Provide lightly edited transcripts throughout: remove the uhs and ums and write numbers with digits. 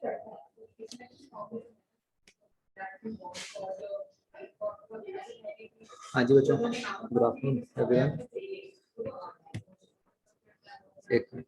हाँ जी बच्चों, good afternoon everyone. एक मिनट।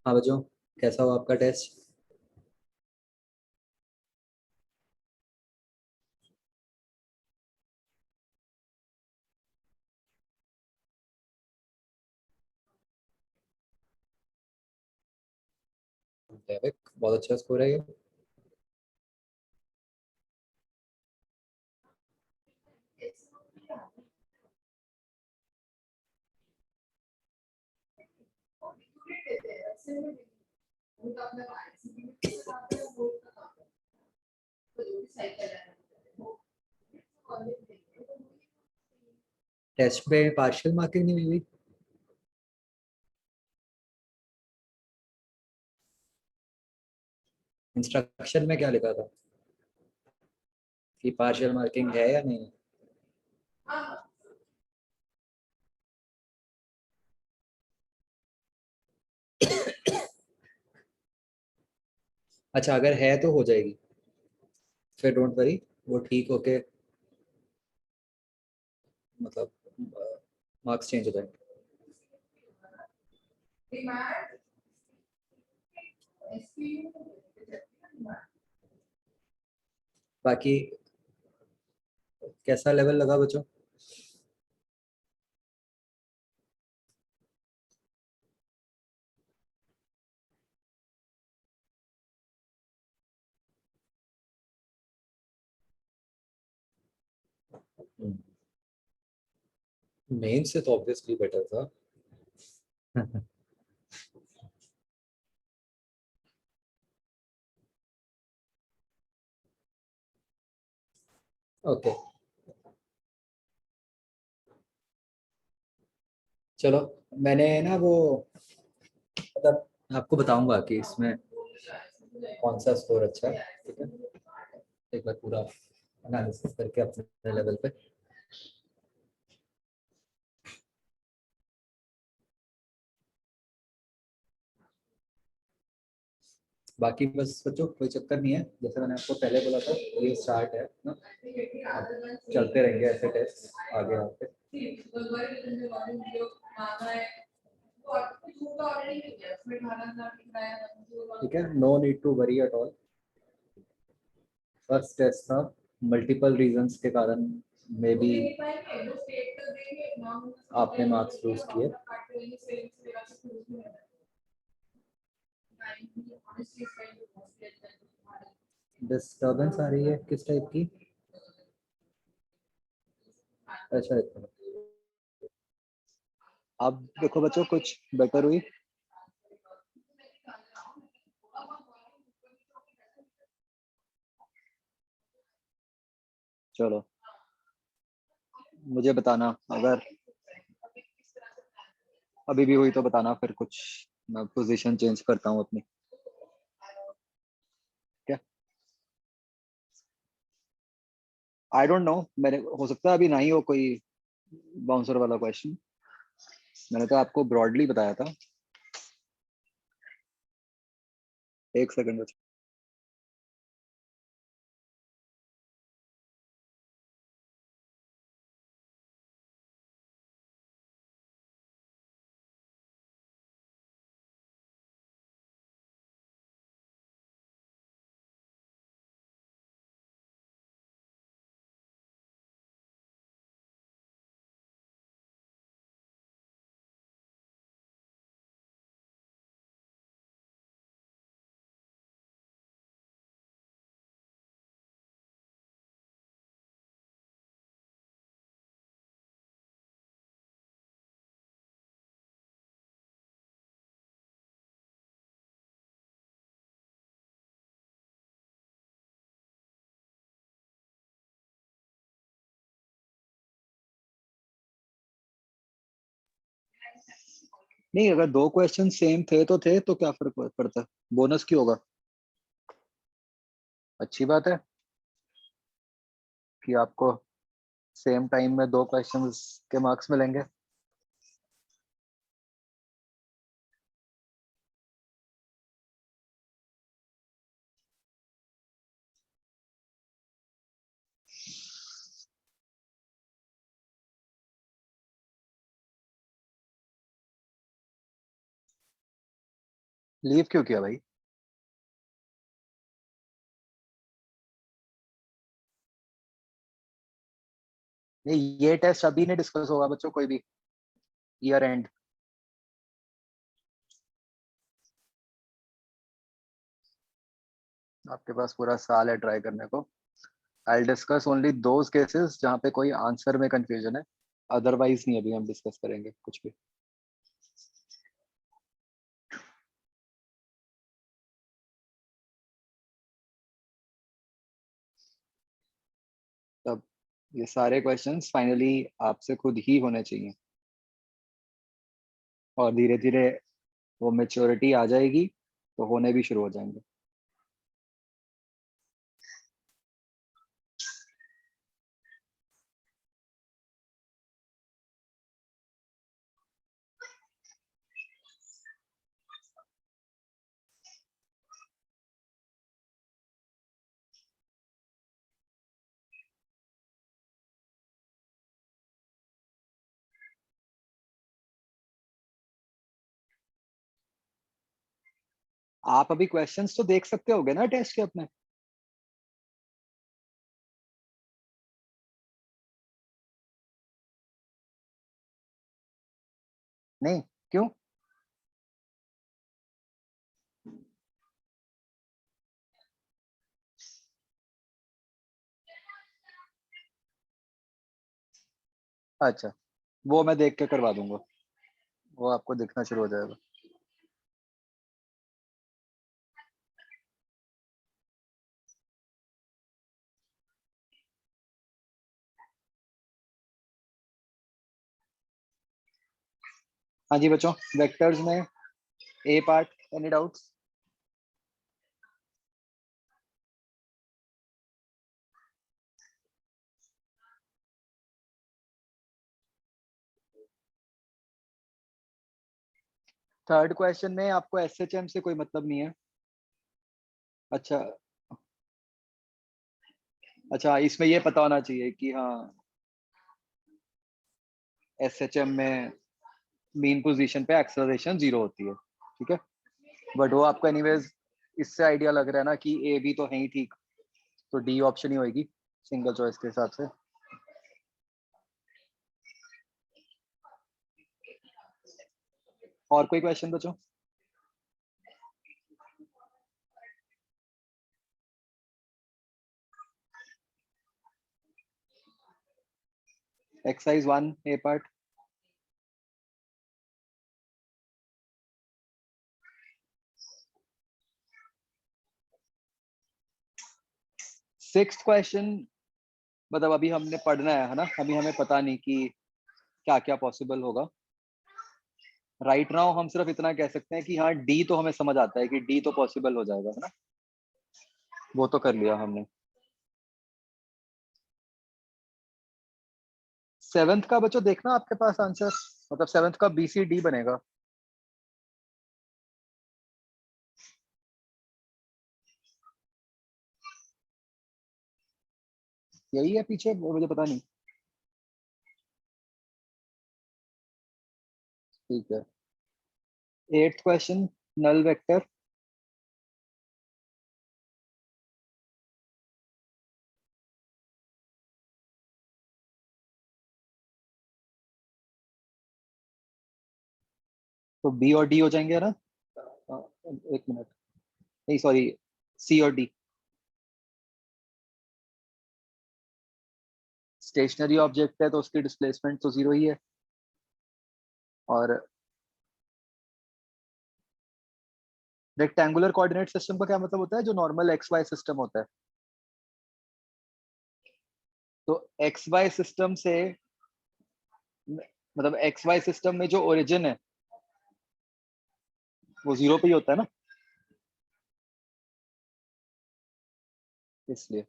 हाँ बच्चों, कैसा हुआ आपका टेस्ट? बहुत अच्छा स्कोर है ये। टेस्ट में पार्शियल मार्किंग नहीं मिली? इंस्ट्रक्शन में क्या लिखा था कि पार्शियल मार्किंग है या नहीं? अच्छा, अगर है तो हो जाएगी, फिर डोंट वरी, वो ठीक होके मतलब मार्क्स चेंज हो जाएंगे। बाकी कैसा लेवल लगा बच्चों? मेन से तो ऑब्वियसली बेटर था। ओके, चलो। मैंने ना वो मतलब आपको बताऊंगा कि इसमें कौन सा स्कोर अच्छा है, ठीक है? एक बार पूरा एनालिसिस करके अपने लेवल पे। बाकी बस बच्चों कोई चक्कर नहीं है, जैसे मैंने आपको पहले बोला था, ये स्टार्ट है ना, अब चलते रहेंगे ऐसे टेस्ट आगे आगे। ठीक है, no need to worry at all. First test था, मल्टीपल रीजंस के कारण मे बी आपने मार्क्स लूज किए। डिस्टर्बेंस आ रही है किस टाइप की? अच्छा, अब देखो बच्चों, कुछ बेटर हुई? चलो, मुझे बताना अगर अभी भी हुई तो बताना, फिर कुछ मैं पोजीशन चेंज करता हूँ अपनी। क्या? आई डोंट नो, मैंने हो सकता है अभी नहीं हो कोई बाउंसर वाला क्वेश्चन। मैंने तो आपको ब्रॉडली बताया था। एक सेकंड। नहीं, अगर दो क्वेश्चन सेम थे तो क्या फर्क पड़ता, बोनस क्यों होगा? अच्छी बात है कि आपको सेम टाइम में दो क्वेश्चंस के मार्क्स मिलेंगे। लीव क्यों किया भाई? नहीं, ये टेस्ट अभी नहीं डिस्कस होगा बच्चों, कोई भी ईयर एंड। आपके पास पूरा साल है ट्राई करने को। I discuss only those cases जहाँ पे कोई आंसर में कंफ्यूजन है, अदरवाइज नहीं अभी हम डिस्कस करेंगे कुछ भी। तब ये सारे क्वेश्चंस फाइनली आपसे खुद ही होने चाहिए, और धीरे धीरे वो मेच्योरिटी आ जाएगी तो होने भी शुरू हो जाएंगे। आप अभी क्वेश्चंस तो देख सकते होगे ना टेस्ट के अपने? नहीं, क्यों? अच्छा, वो मैं देख के करवा दूंगा, वो आपको दिखना शुरू हो जाएगा। हाँ जी बच्चों, वेक्टर्स में A part, any doubts? Third question में आपको एसएचएम से कोई मतलब नहीं है? अच्छा। अच्छा, इसमें ये पता होना चाहिए कि हाँ, एसएचएम में मीन पोजीशन पे एक्सेलरेशन 0 होती है, ठीक है। बट वो आपको एनीवेज इससे आइडिया लग रहा है ना कि ए बी तो है ही ठीक, तो डी ऑप्शन ही होगी सिंगल चॉइस के हिसाब से। और कोई क्वेश्चन बच्चों? एक्सरसाइज 1 ए पार्ट। सिक्स्थ क्वेश्चन, मतलब अभी हमने पढ़ना है ना, अभी हमें पता नहीं कि क्या क्या पॉसिबल होगा। राइट नाउ हम सिर्फ इतना कह सकते हैं कि हाँ, डी तो हमें समझ आता है कि डी तो पॉसिबल हो जाएगा, है ना, वो तो कर लिया हमने। सेवेंथ का बच्चों देखना आपके पास आंसर, मतलब सेवेंथ का बी सी डी बनेगा। यही है पीछे, वो मुझे पता नहीं। ठीक है। Eighth question, null vector. तो बी और डी हो जाएंगे ना? एक मिनट, नहीं सॉरी, सी और डी। स्टेशनरी ऑब्जेक्ट है तो उसकी डिस्प्लेसमेंट तो 0 ही है। और रेक्टेंगुलर कोऑर्डिनेट सिस्टम का क्या मतलब होता है? जो नॉर्मल एक्स वाई सिस्टम होता है। तो एक्स वाई सिस्टम से, मतलब एक्स वाई सिस्टम में जो ओरिजिन है वो 0 पे ही होता है ना, इसलिए।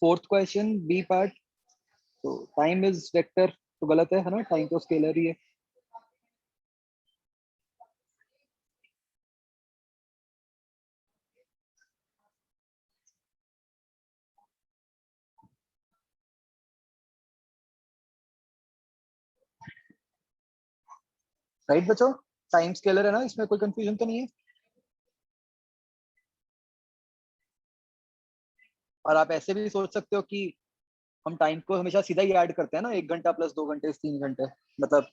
फोर्थ क्वेश्चन बी पार्ट, तो टाइम इज वेक्टर, तो गलत है ना, टाइम तो स्केलर ही है। राइट बच्चों, टाइम स्केलर है ना, इसमें कोई कंफ्यूजन तो नहीं है। और आप ऐसे भी सोच सकते हो कि हम टाइम को हमेशा सीधा ही ऐड करते हैं ना, 1 घंटा प्लस 2 घंटे 3 घंटे, मतलब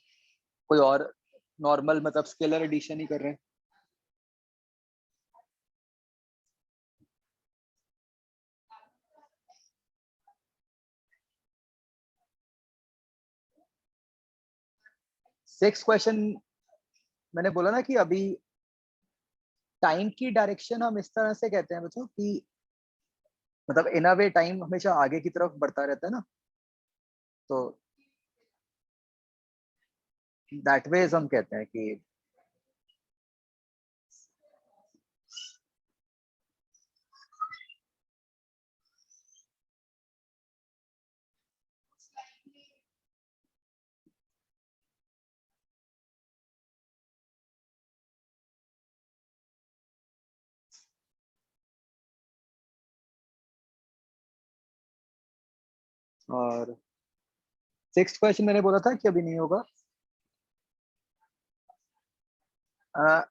कोई और नॉर्मल मतलब स्केलर एडिशन ही कर रहे हैं। सिक्स क्वेश्चन, मैंने बोला ना कि अभी टाइम की डायरेक्शन हम इस तरह से कहते हैं बच्चों कि मतलब इन अ वे टाइम हमेशा आगे की तरफ बढ़ता रहता है ना, तो दैट वेज हम कहते हैं कि और सिक्स क्वेश्चन मैंने बोला था कि अभी नहीं होगा। आ,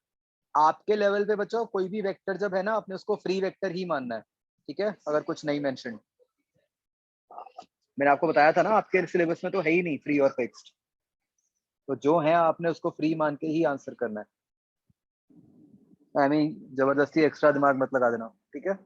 आपके लेवल पे बच्चों कोई भी वेक्टर जब है ना, अपने उसको फ्री वेक्टर ही मानना है, ठीक है, अगर कुछ नहीं मेंशन। मैंने आपको बताया था ना, आपके सिलेबस में तो है ही नहीं फ्री और फिक्स्ड, तो जो है आपने उसको फ्री मान के ही आंसर करना है। आई मीन जबरदस्ती एक्स्ट्रा दिमाग मत लगा देना, ठीक है।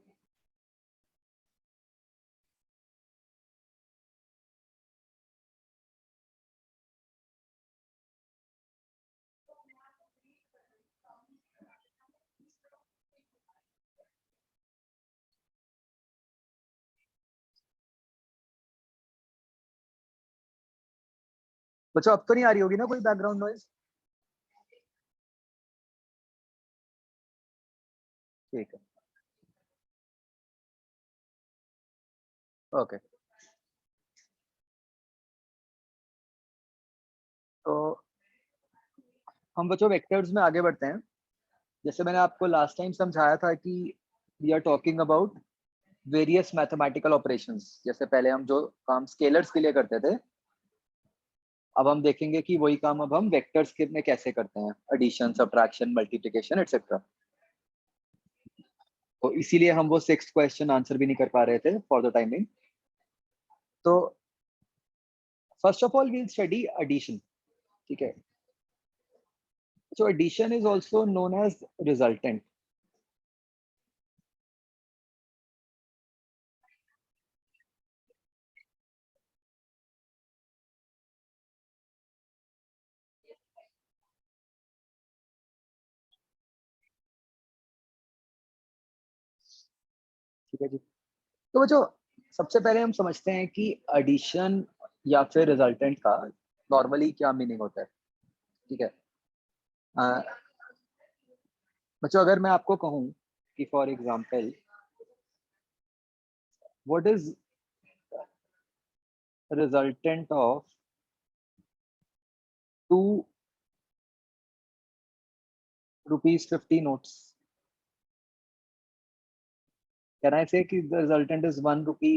बच्चों अब तो नहीं आ रही होगी ना कोई बैकग्राउंड नॉइज? ठीक है, ओके। तो हम बच्चों वेक्टर्स में आगे बढ़ते हैं। जैसे मैंने आपको लास्ट टाइम समझाया था कि we are talking about various mathematical operations, जैसे पहले हम जो काम स्केलर्स के लिए करते थे, अब हम देखेंगे कि वही काम अब हम वेक्टर्स के में कैसे करते हैं, एडिशन, सब्ट्रैक्शन, मल्टीप्लिकेशन एटसेट्रा। तो इसीलिए हम वो सिक्स क्वेश्चन आंसर भी नहीं कर पा रहे थे फॉर द टाइमिंग। तो first of all we'll study addition, ठीक है। So addition is also known as resultant. ठीक है जी। तो जो सबसे पहले हम समझते हैं कि एडिशन या फिर रिजल्टेंट का नॉर्मली क्या मीनिंग होता है, ठीक है। अ, बच्चों अगर मैं आपको कहूँ कि for example what is resultant of two ₹50 notes, can I say कि द रिजल्टेंट इज ₹1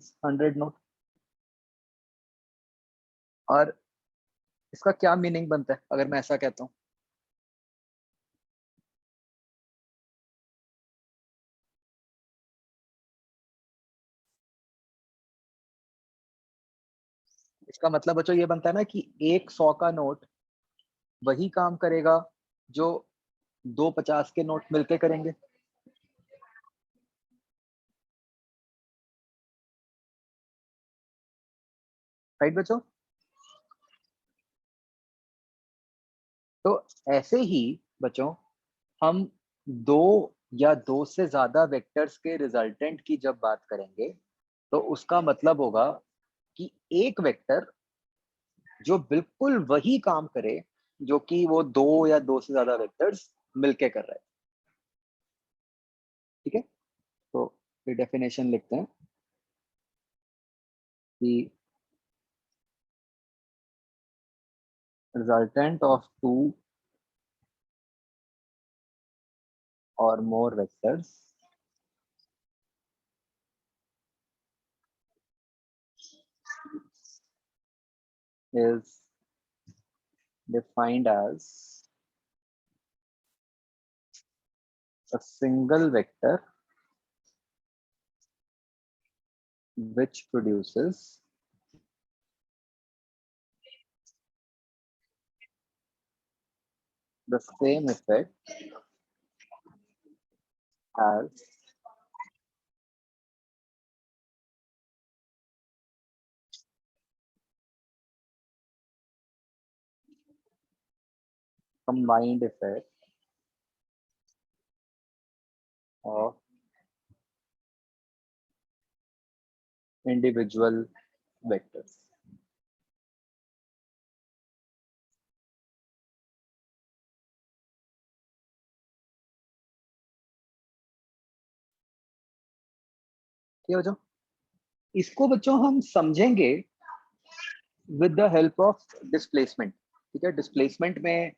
100 नोट, और इसका क्या मीनिंग बनता है अगर मैं ऐसा कहता हूँ? इसका मतलब बच्चों ये बनता है ना कि 100 का नोट वही काम करेगा जो 2 50 के नोट मिलके करेंगे। राइट बच्चों? तो ऐसे ही बच्चों हम दो या दो से ज्यादा वेक्टर्स के रिजल्टेंट की जब बात करेंगे, तो उसका मतलब होगा कि एक वेक्टर जो बिल्कुल वही काम करे जो कि वो दो या दो से ज्यादा वेक्टर्स मिलके कर रहे हैं। ठीक है, तो ये डेफिनेशन लिखते हैं कि resultant of two or more vectors is defined as a single vector which produces the same effect as combined effect of individual vectors. ठीक है बच्चों, इसको बच्चों हम समझेंगे with the help of displacement. ठीक है, डिस्प्लेसमेंट में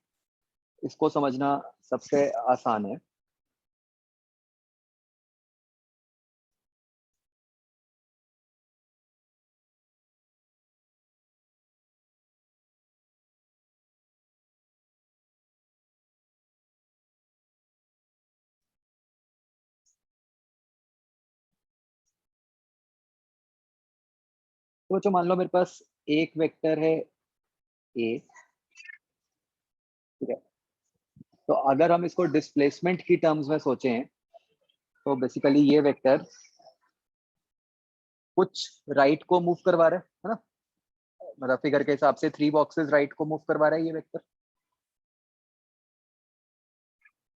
इसको समझना सबसे आसान है। तो बच्चों मान लो मेरे पास एक वेक्टर है ए। ठीक है, तो अगर हम इसको डिस्प्लेसमेंट की टर्म्स में सोचें तो बेसिकली ये वेक्टर कुछ राइट को मूव करवा रहा है ना, मतलब फिगर के हिसाब से 3 बॉक्सेस राइट को मूव करवा रहा है ये वेक्टर।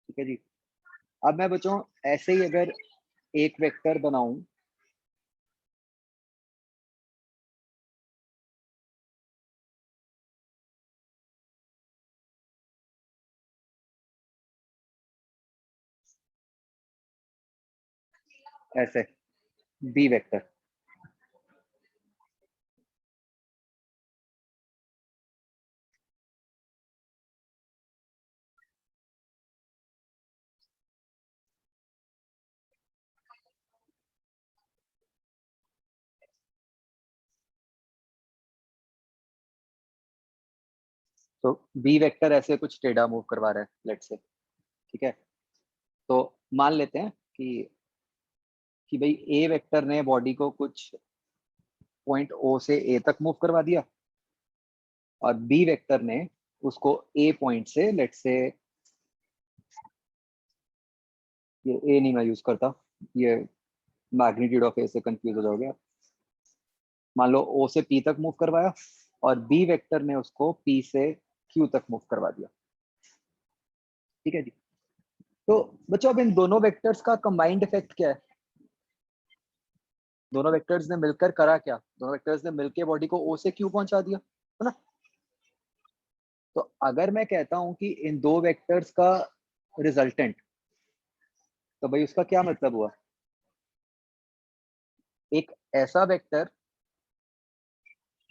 ठीक है जी, अब मैं बच्चों ऐसे ही अगर एक वेक्टर बनाऊं ऐसे बी वेक्टर, तो बी वेक्टर ऐसे कुछ टेढ़ा मूव करवा रहा है लेट्स से। ठीक है, तो मान लेते हैं कि भाई ए वेक्टर ने बॉडी को कुछ पॉइंट ओ से ए तक मूव करवा दिया और बी वेक्टर ने उसको ए पॉइंट से लेट्स से, ये ए नहीं मैं यूज करता, ये मैग्नीट्यूड ऑफ ए से कंफ्यूज हो जाओगे आप। मान लो ओ से पी तक मूव करवाया और बी वेक्टर ने उसको पी से क्यू तक मूव करवा दिया। ठीक है जी, तो बच्चों अब इन दोनों वेक्टर्स का कंबाइंड इफेक्ट क्या है? दोनों वेक्टर्स ने मिलकर करा क्या? दोनों वेक्टर्स ने मिलकर बॉडी को ओ से क्यू पहुंचा दिया, है ना। तो अगर मैं कहता हूं कि इन दो वेक्टर्स का रिजल्टेंट, तो भाई उसका क्या मतलब हुआ? एक ऐसा वेक्टर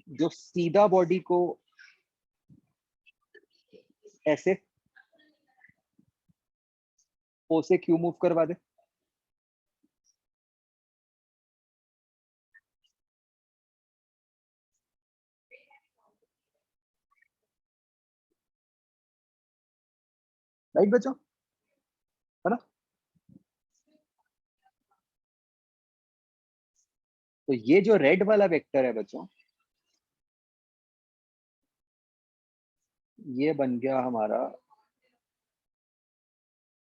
जो सीधा बॉडी को ऐसे ओ से क्यू मूव करवा दे, राइट बच्चों, है ना। तो ये जो रेड वाला वेक्टर है बच्चों, ये बन गया हमारा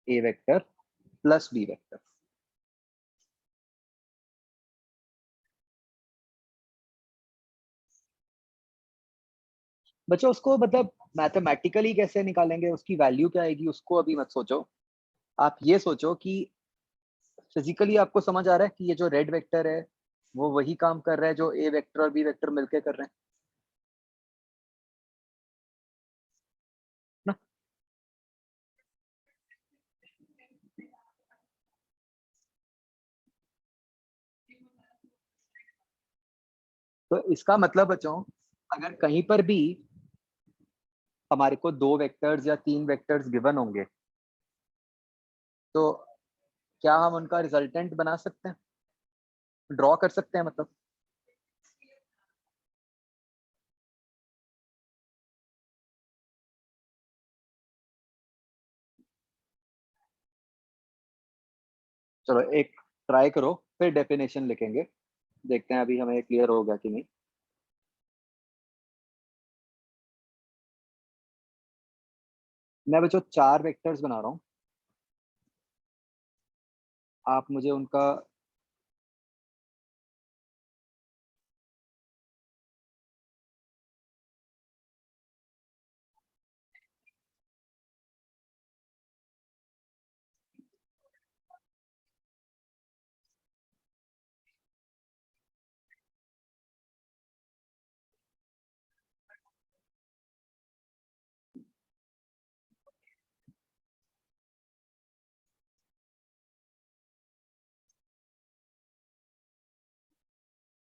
ए वेक्टर प्लस बी वेक्टर। बच्चों उसको मतलब मैथमेटिकली कैसे निकालेंगे, उसकी वैल्यू क्या आएगी उसको अभी मत सोचो। आप ये सोचो कि फिजिकली आपको समझ आ रहा है कि ये जो रेड वेक्टर है वो वही काम कर रहा है जो ए वेक्टर और बी वेक्टर मिलके कर रहे हैं ना। तो इसका मतलब बच्चों, अगर कहीं पर भी हमारे को दो वेक्टर्स या तीन वेक्टर्स गिवन होंगे, तो क्या हम उनका रिजल्टेंट बना सकते हैं, ड्रॉ कर सकते हैं मतलब। चलो एक ट्राई करो, फिर डेफिनेशन लिखेंगे, देखते हैं अभी हमें क्लियर होगा कि नहीं। मैं बच्चों चार वेक्टर्स बना रहा हूँ, आप मुझे उनका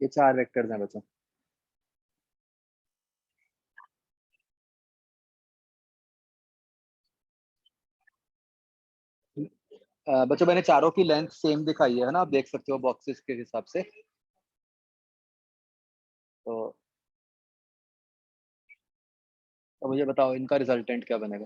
ये चार वेक्टर्स हैं बच्चों। बच्चों मैंने चारों की लेंथ सेम दिखाई है ना, आप देख सकते हो बॉक्सेस के हिसाब से। तो अब मुझे बताओ इनका रिजल्टेंट क्या बनेगा।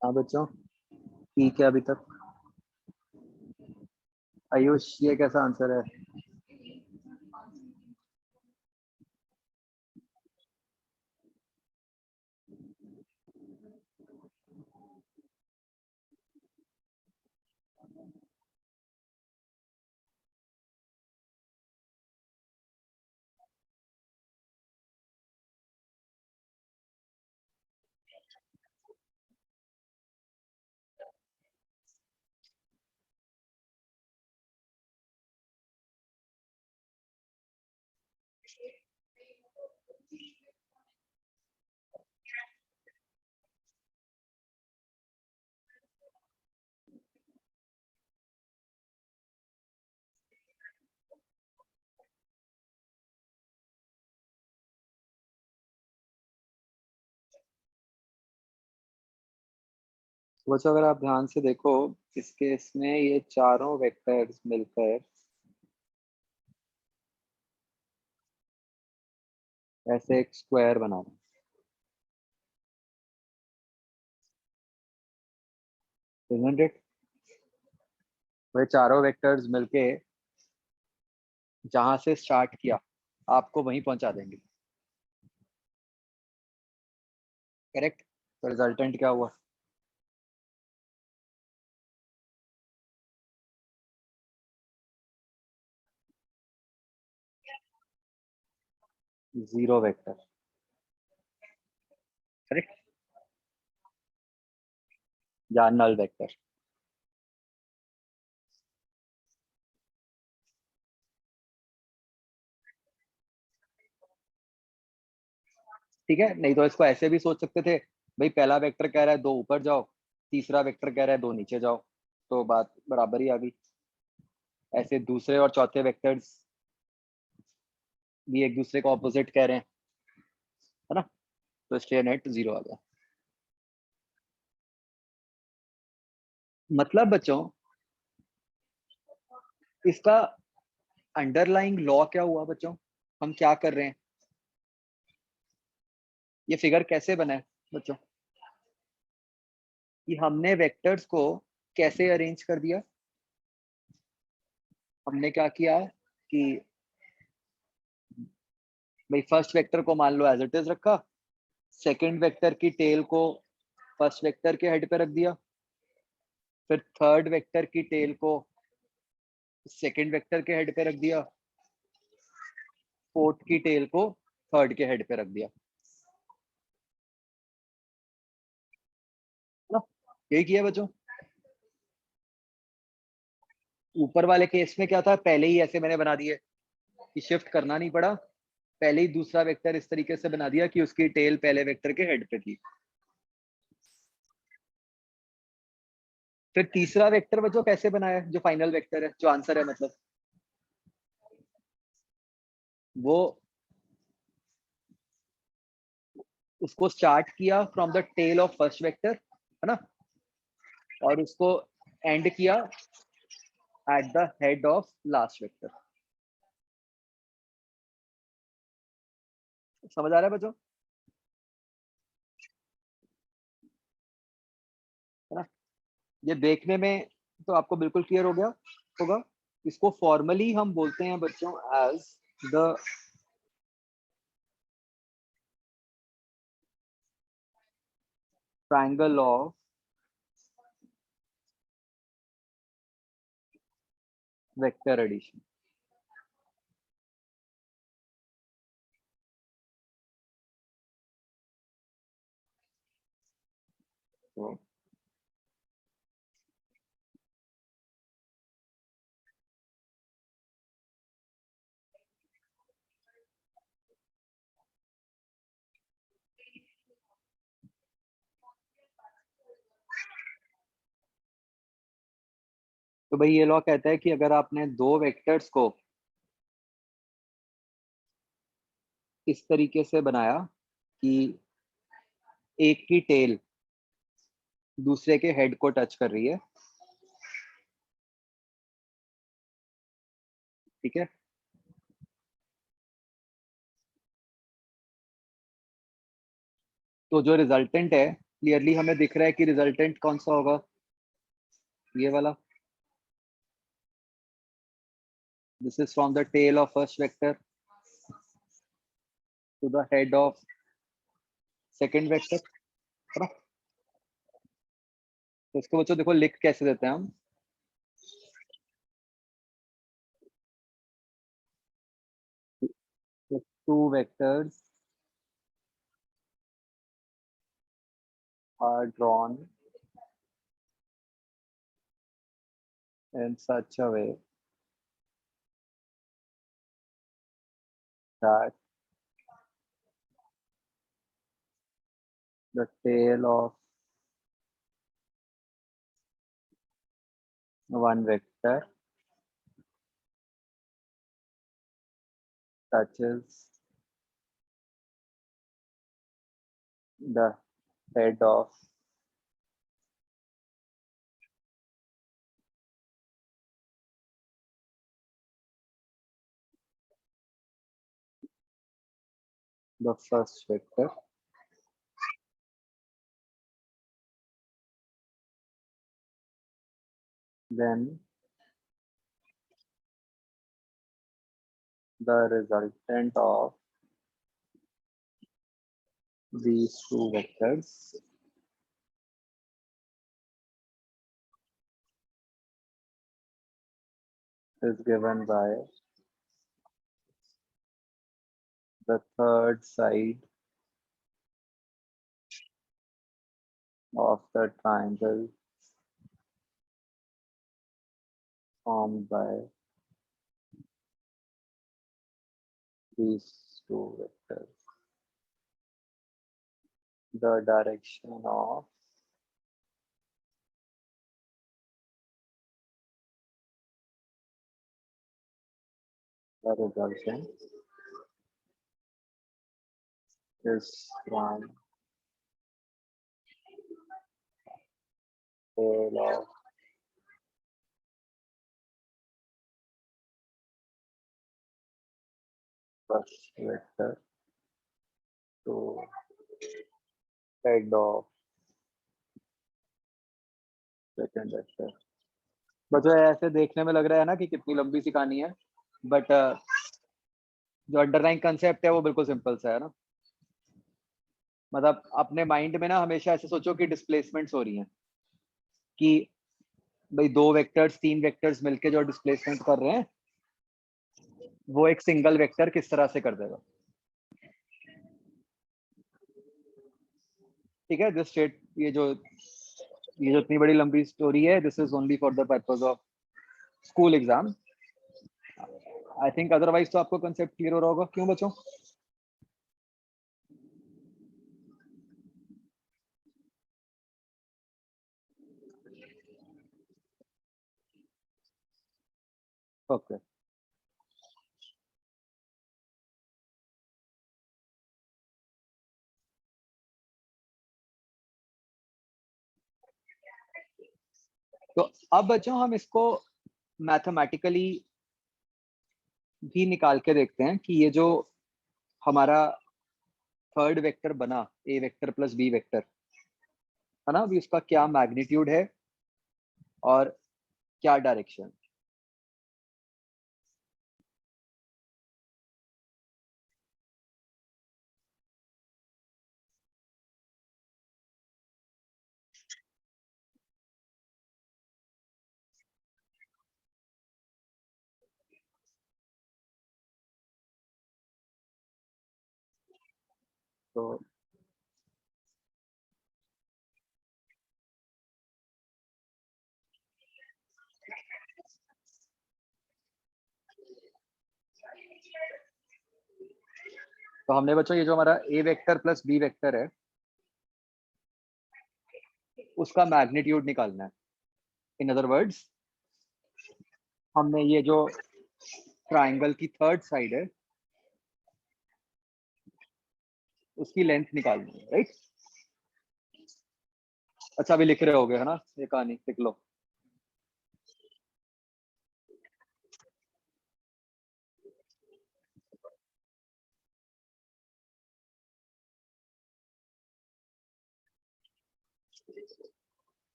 हाँ बच्चों, ठीक है अभी तक। आयुष ये कैसा आंसर है। बच्चों अगर आप ध्यान से देखो, इस केस में ये चारों वेक्टर्स मिलकर ऐसे एक स्क्वायर बना रहे हैं, isn't it? वो चारों वेक्टर्स मिलके जहां से स्टार्ट किया आपको वहीं पहुंचा देंगे, करेक्ट। तो रिजल्टेंट क्या हुआ। जीरो वेक्टर, करेक्ट, या नल वेक्टर। ठीक है, नहीं तो इसको ऐसे भी सोच सकते थे, भाई पहला वेक्टर कह रहा है दो ऊपर जाओ, तीसरा वेक्टर कह रहा है दो नीचे जाओ, तो बात बराबर ही आ गई। ऐसे दूसरे और चौथे वेक्टर्स भी एक दूसरे को ऑपोजिट कह रहे हैं, है ना, तो इसलिए नेट जीरो आ गया। मतलब बच्चों इसका अंडरलाइंग लॉ क्या हुआ बच्चों, हम क्या कर रहे हैं, ये फिगर कैसे बना है बच्चों, कि हमने वेक्टर्स को कैसे अरेंज कर दिया। हमने क्या किया कि भाई फर्स्ट वेक्टर को मान लो एज इट इज रखा, सेकंड वेक्टर की टेल को फर्स्ट वेक्टर के हेड पे रख दिया, फिर थर्ड वेक्टर की टेल को सेकंड वेक्टर के हेड पे रख दिया, फोर्थ की टेल को थर्ड के हेड पे रख दिया ना। यही किया बच्चों। ऊपर वाले केस में क्या था, पहले ही ऐसे मैंने बना दिए कि शिफ्ट करना नहीं पड़ा, पहले ही दूसरा वेक्टर इस तरीके से बना दिया कि उसकी टेल पहले वेक्टर के हेड पे थी। फिर तीसरा वेक्टर बच्चों कैसे बनाया, जो फाइनल वेक्टर है, जो आंसर है मतलब, वो उसको स्टार्ट किया from the tail of first vector, है ना, और उसको एंड किया at the head of last vector. समझ आ रहा है बच्चों, है ना। ये देखने में तो आपको बिल्कुल क्लियर हो गया होगा। इसको फॉर्मली हम बोलते हैं बच्चों as the triangle of vector addition. तो भाई ये लॉ कहता है कि अगर आपने दो वेक्टर्स को इस तरीके से बनाया कि एक की टेल दूसरे के हेड को टच कर रही है, ठीक है, तो जो रिजल्टेंट है क्लियरली हमें दिख रहा है कि रिजल्टेंट कौन सा होगा, ये वाला। This is from the tail of first vector to the head of second vector, है ना। तो इसको बच्चों देखो लिख कैसे देते हैं हम, two vectors are drawn in such a way that the tail of one vector touches the head of the first vector, then the resultant of these two vectors is given by the third side of the triangle formed by these two vectors. The direction of the resultant is from tail of first vector to head of second vector. बच्चों ऐसे देखने में लग रहा है ना कि कितनी लंबी सी कहानी है, बट जो अंडरलाइन कंसेप्ट है वो बिल्कुल सिंपल सा है ना। मतलब अपने माइंड में ना हमेशा ऐसे सोचो कि डिस्प्लेसमेंट्स हो रही हैं, कि भाई 2 वेक्टर्स 3 वेक्टर्स मिलके जो डिस्प्लेसमेंट कर रहे हैं वो एक सिंगल वेक्टर किस तरह से कर देगा। ठीक है, दिस स्टेट, ये जो इतनी बड़ी लंबी स्टोरी है, this is only for the purpose of school exam. I think otherwise तो आपको कंसेप्ट क्लियर हो रहा होगा, क्यों बच्चों? Okay okay. तो अब बच्चों हम इसको मैथमेटिकली भी निकाल के देखते हैं कि ये जो हमारा थर्ड वेक्टर बना, ए वेक्टर प्लस बी वेक्टर, है ना, अभी उसका क्या मैग्नीट्यूड है और क्या डायरेक्शन। तो तो हमने बच्चों ये जो हमारा ए वेक्टर प्लस बी वेक्टर है उसका मैग्नीट्यूड निकालना है। इन अदर वर्ड्स, हमने ये जो ट्राइंगल की थर्ड साइड है उसकी लेंथ निकालनी है, राइट? अच्छा, अभी लिख रहे होगे है ना, ये कहानी लिख लो।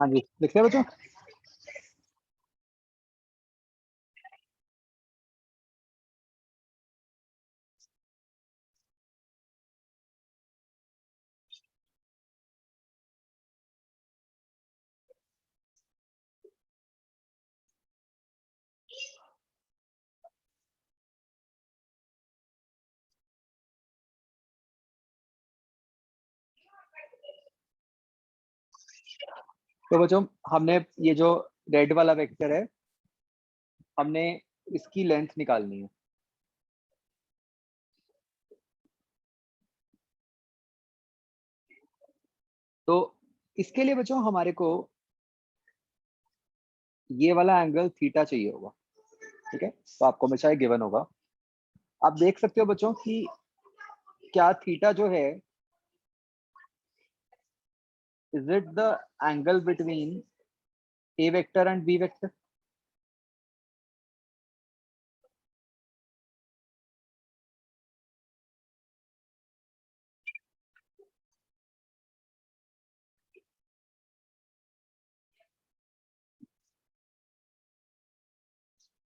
हाँ जी, लिखते हैं बच्चों। तो बच्चों हमने ये जो रेड वाला वेक्टर है, हमने इसकी लेंथ निकालनी है। तो इसके लिए बच्चों हमारे को ये वाला एंगल थीटा चाहिए होगा। ठीक है, तो आपको हमेशा गिवन होगा। आप देख सकते हो बच्चों कि क्या थीटा जो है, is it the angle between A vector and B vector?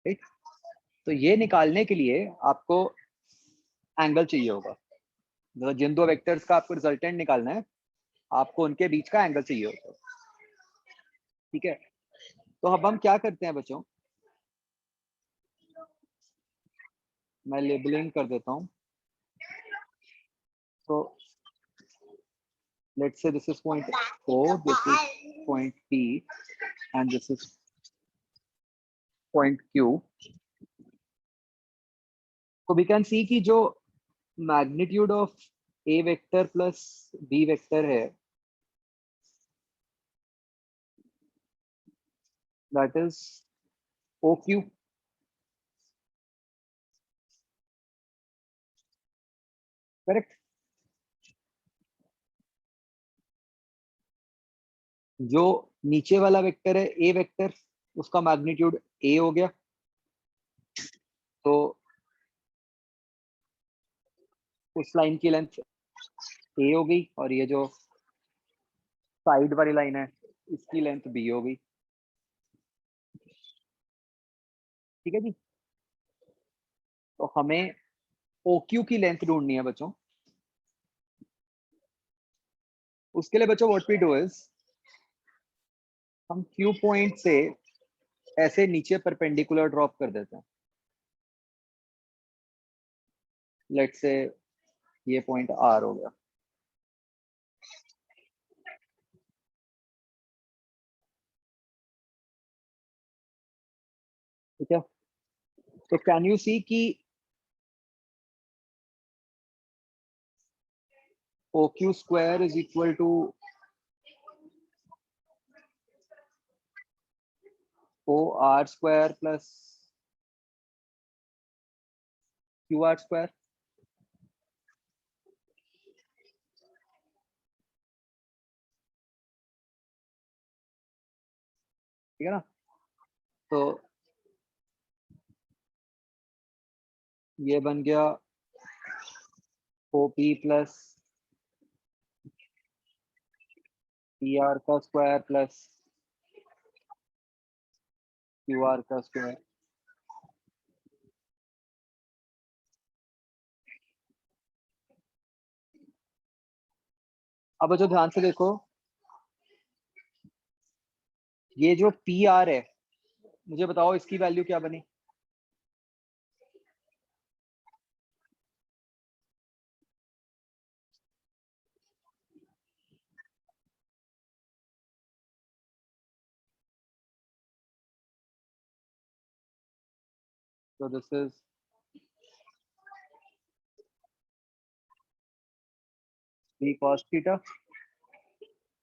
ठीक, तो ये निकालने के लिए आपको एंगल चाहिए होगा। मतलब जिन दो वेक्टर्स का आपको रिजल्टेंट निकालना है, आपको उनके बीच का एंगल चाहिए होगा। ठीक है, तो अब हम क्या करते हैं बच्चों, मैं लेबलिंग कर देता हूँ। तो let's say this is point O, this is point P, and this is point Q. So we can see कि जो magnitude of A vector plus B vector है, that is OQ. Correct? जो नीचे वाला वेक्टर है A vector, उसका magnitude A हो गया, तो उस लाइन की लेंथ A हो गई, और ये जो साइड वाली लाइन है इसकी लेंथ B हो गई। ठीक है जी। तो हमें OQ की लेंथ ढूंढनी है बच्चों। उसके लिए बच्चों व्हाट वी डू इज, हम Q पॉइंट से ऐसे नीचे परपेंडिकुलर ड्रॉप कर देते हैं। लेट्स से ये पॉइंट R हो गया। ठीक है, तो कैन यू सी कि OQ square is equal to OR square plus QR square. ठीक है ना, तो ये बन गया OP प्लस PR का स्क्वायर प्लस QR का स्क्वायर। अब बच्चों ध्यान से देखो, ये जो PR है, मुझे बताओ इसकी वैल्यू क्या बनी। So this is B cos theta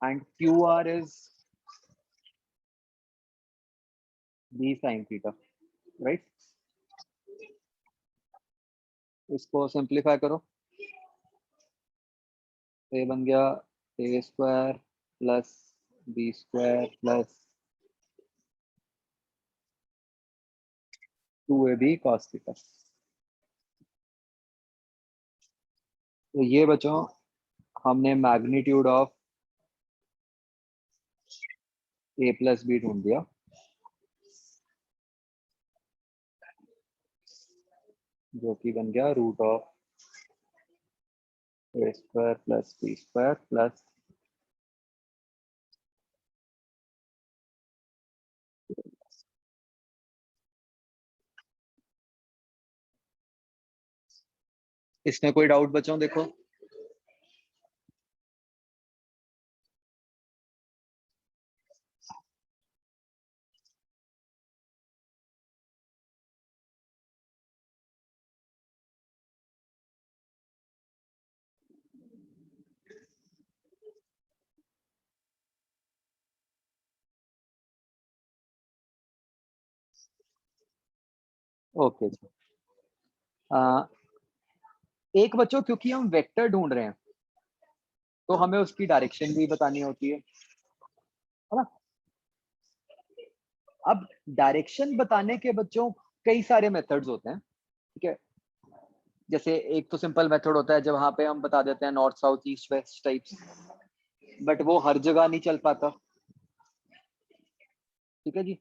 and QR is B sin theta, right? इसको सिंप्लीफाई करो, तो ये बन गया A square plus B square plus 2AB cos theta. तो ये बच्चों हमने magnitude of A plus B ढूंढ दिया, जो कि बन गया root of A square plus B square plus इसमें कोई डाउट बच्चों देखो। ओके जी। एक बच्चों क्योंकि हम वेक्टर ढूंढ रहे हैं तो हमें उसकी डायरेक्शन भी बतानी होती है ना। अब डायरेक्शन बताने के बच्चों कई सारे मेथड्स होते हैं। ठीक है, जैसे एक तो सिंपल मेथड होता है जब वहां पे हम बता देते हैं north south east west types, but वो हर जगह नहीं चल पाता। ठीक है जी,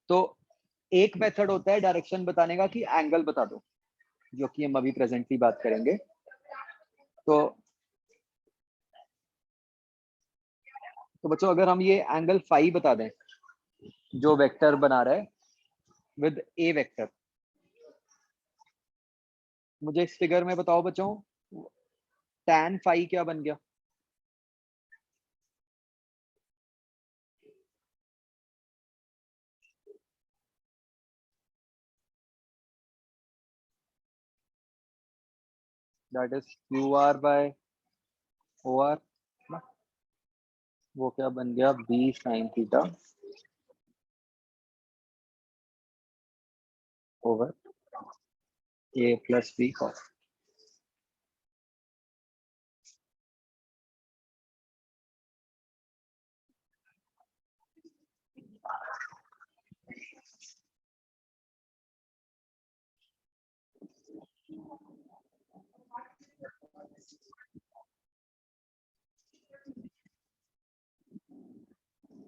तो एक मेथड होता है डायरेक्शन बताने का कि एंगल बता दो, जो कि हम अभी प्रेजेंटली बात करेंगे। तो बच्चों अगर हम ये एंगल फाई बता दें जो वेक्टर बना रहा है विद ए वेक्टर, मुझे इस फिगर में बताओ बच्चों, tan phi क्या बन गया? That is QR by OR। वो क्या बन गया? B sin theta over A plus B cos।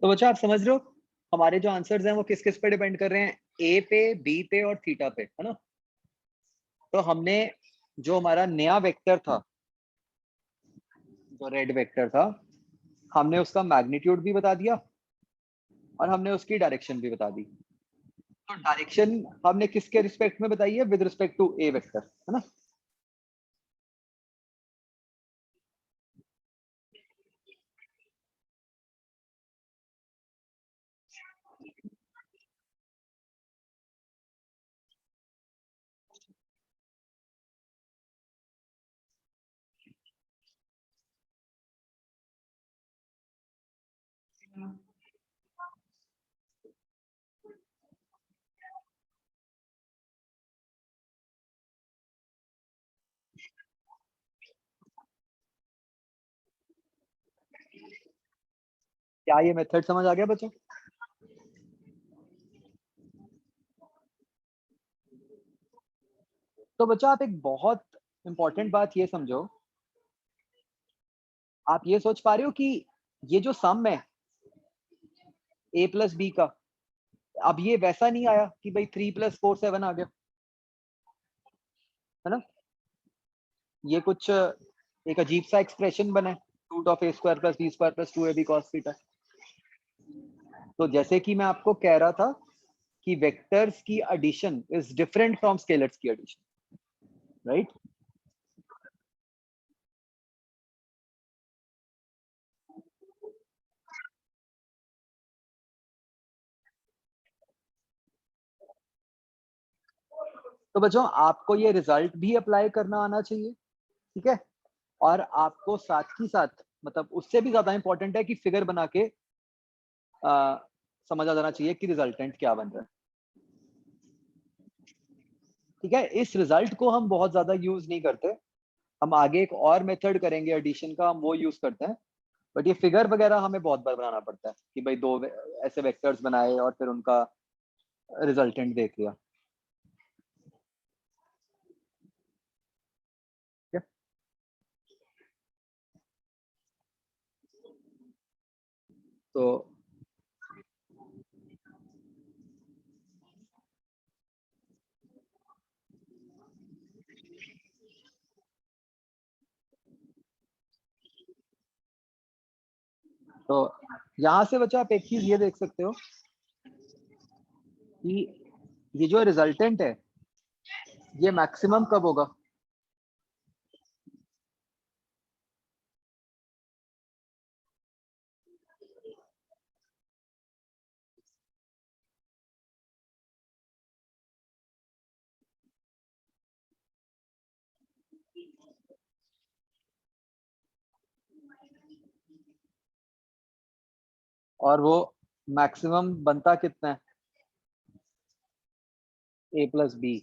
तो बच्चों आप समझ रहे हो हमारे जो आंसर्स हैं वो किस किस पे डिपेंड कर रहे हैं? A पे, B पे और थीटा पे, है ना? तो हमने जो हमारा नया वेक्टर था, जो रेड वेक्टर था, हमने उसका मैग्नीट्यूड भी बता दिया और हमने उसकी डायरेक्शन भी बता दी। तो डायरेक्शन हमने किसके रिस्पेक्ट में बताई है? With respect to A vector, है ना? क्या ये मेथड समझ आ गया बच्चों? तो बच्चों आप एक बहुत इंपॉर्टेंट बात ये समझो, आप ये सोच पा रहे हो कि ये जो सम है A प्लस बी का, अब ये वैसा नहीं आया कि भाई 3 + 4 7 आ गया, है ना? ये कुछ एक अजीब सा एक्सप्रेशन बना है, root of A² + B² + 2AB cos theta. तो जैसे कि मैं आपको कह रहा था कि वेक्टर्स की addition is different from scalars की एडिशन, राइट? तो बच्चों आपको ये रिजल्ट भी अप्लाई करना आना चाहिए, ठीक है? और आपको साथ ही साथ, मतलब उससे भी ज्यादा इंपॉर्टेंट है कि फिगर बना के समझ आ जाना चाहिए कि रिजल्टेंट क्या बन रहा है, ठीक है? इस रिजल्ट को हम बहुत ज्यादा यूज नहीं करते, हम आगे एक और मेथड करेंगे एडिशन का, हम वो यूज करते हैं। बट ये फिगर वगैरह हमें बहुत बार बनाना पड़ता है कि भाई ऐसे वेक्टर्स बनाए और फिर उनका रिजल्टेंट देख लिया, ठीक है? तो तो यहाँ से बच्चा आप एक चीज ये देख सकते हो कि ये जो रिजल्टेंट है ये मैक्सिमम कब होगा? और वो मैक्सिमम बनता कितना है? A plus B,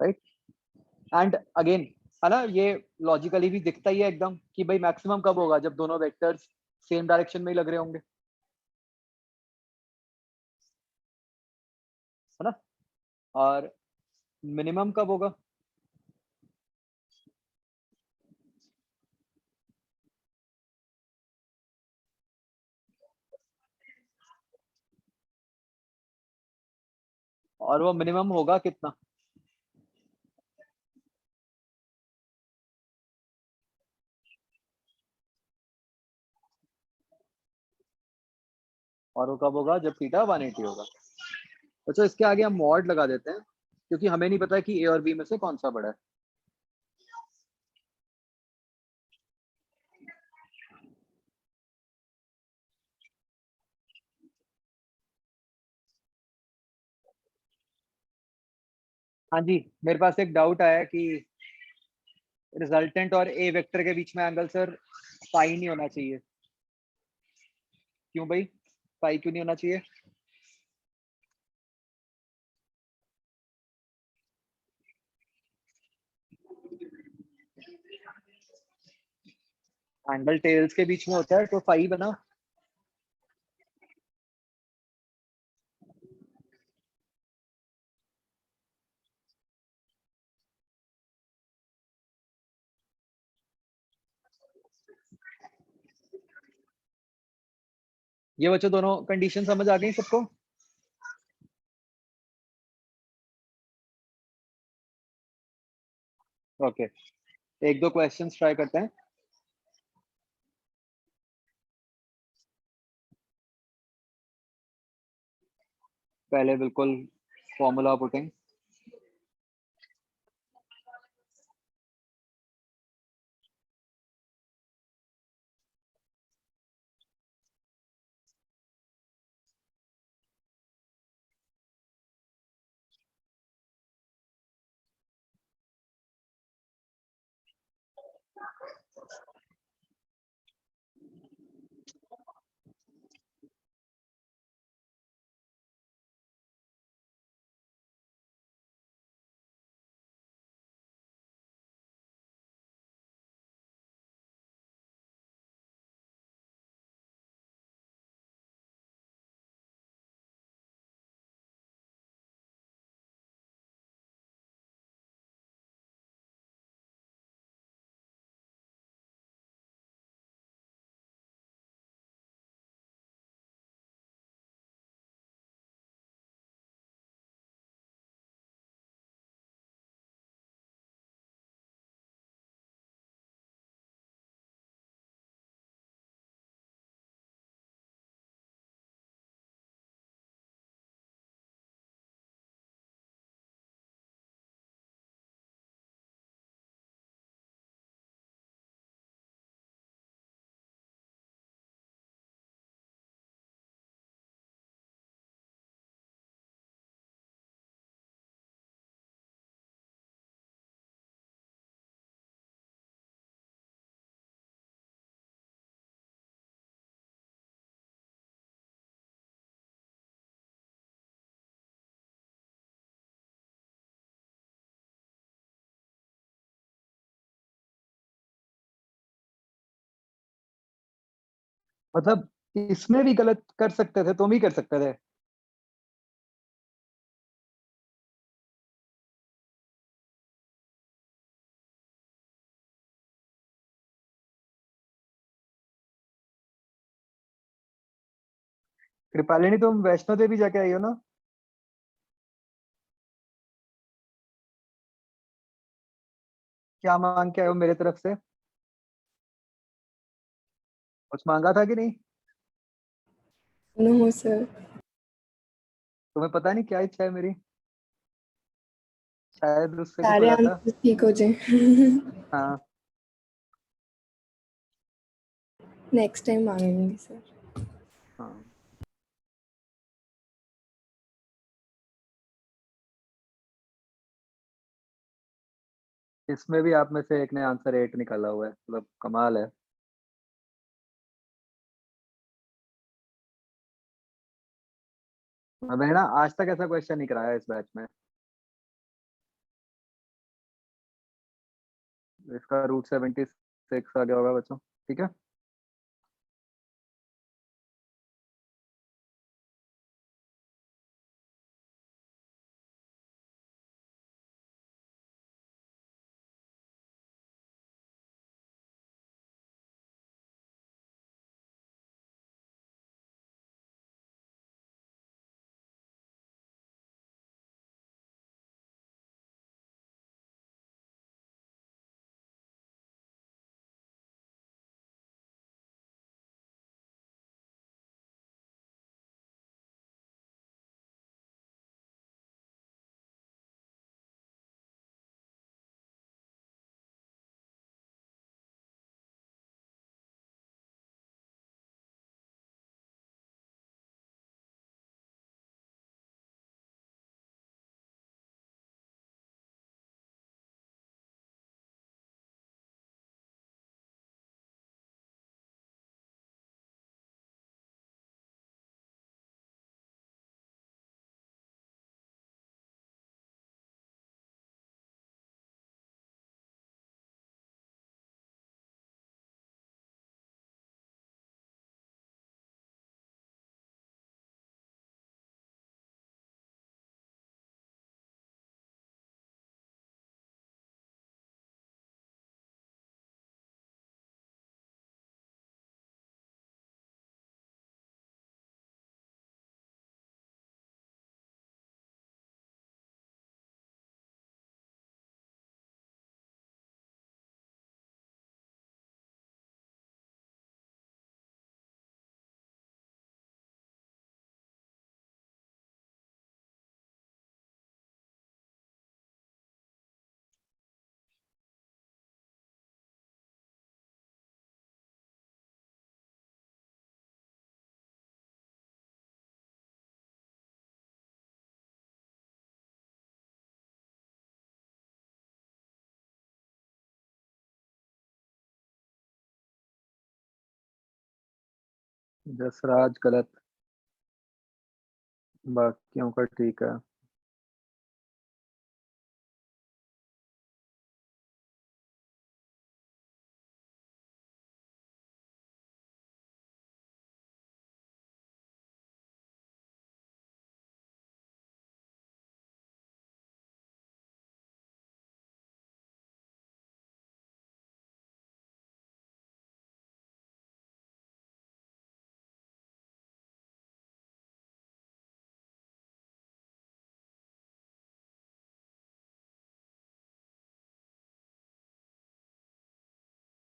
right? And again, है ना, ये लॉजिकली भी दिखता ही है एकदम कि भाई मैक्सिमम कब होगा? जब दोनों वेक्टर्स सेम डायरेक्शन में ही लग रहे होंगे, है ना? और मिनिमम कब होगा? और वो मिनिमम होगा कितना? और वो कब होगा? जब थीटा 180 होगा। अच्छा, इसके आगे हम मॉड लगा देते हैं क्योंकि हमें नहीं पता कि ए और बी में से कौन सा बड़ा है। हाँ जी, मेरे पास एक डाउट आया कि रिजल्टेंट और ए वेक्टर के बीच में एंगल सर पाई नहीं होना चाहिए। क्यों भाई, पाई क्यों नहीं होना चाहिए? एंगल टेल्स के बीच में होता है तो पाई बना। ये बच्चों दोनों कंडीशन समझ आ गई सबको? ओके, एक दो क्वेश्चंस ट्राई करते हैं। पहले बिल्कुल फॉर्मूला पुटिंग। मतलब इसमें भी गलत कर सकते थे, तुम ही कर सकते थे। कृपालिनी, तुम वैष्णो देवी जाके आई हो ना? क्या मांग के आए हो मेरे तरफ से? कुछ मांगा था कि नहीं? No sir. तुम्हें पता नहीं क्या इच्छा है मेरी? शायद उससे कुछ हो सारे जाता। आंसर ठीक हो जाए। हाँ। नेक्स्ट टाइम मांगेंगे सर। हाँ, इसमें भी आप में से एक ने आंसर 8 निकाला हुआ है, मतलब कमाल है। मैंने ना आज तक ऐसा क्वेश्चन नहीं कराया इस बैच में। इसका रूट 76 आ गया होगा बच्चों। ठीक है। जसराज गलत, बाकियों का ठीक है।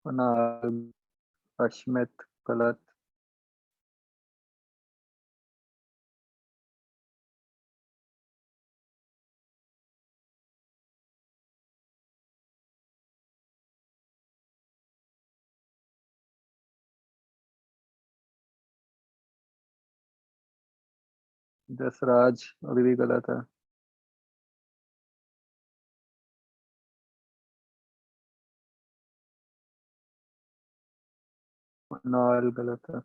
कुणाल, अश्मित गलत, जसराज अभी भी गलत है। कुणाल गलत है।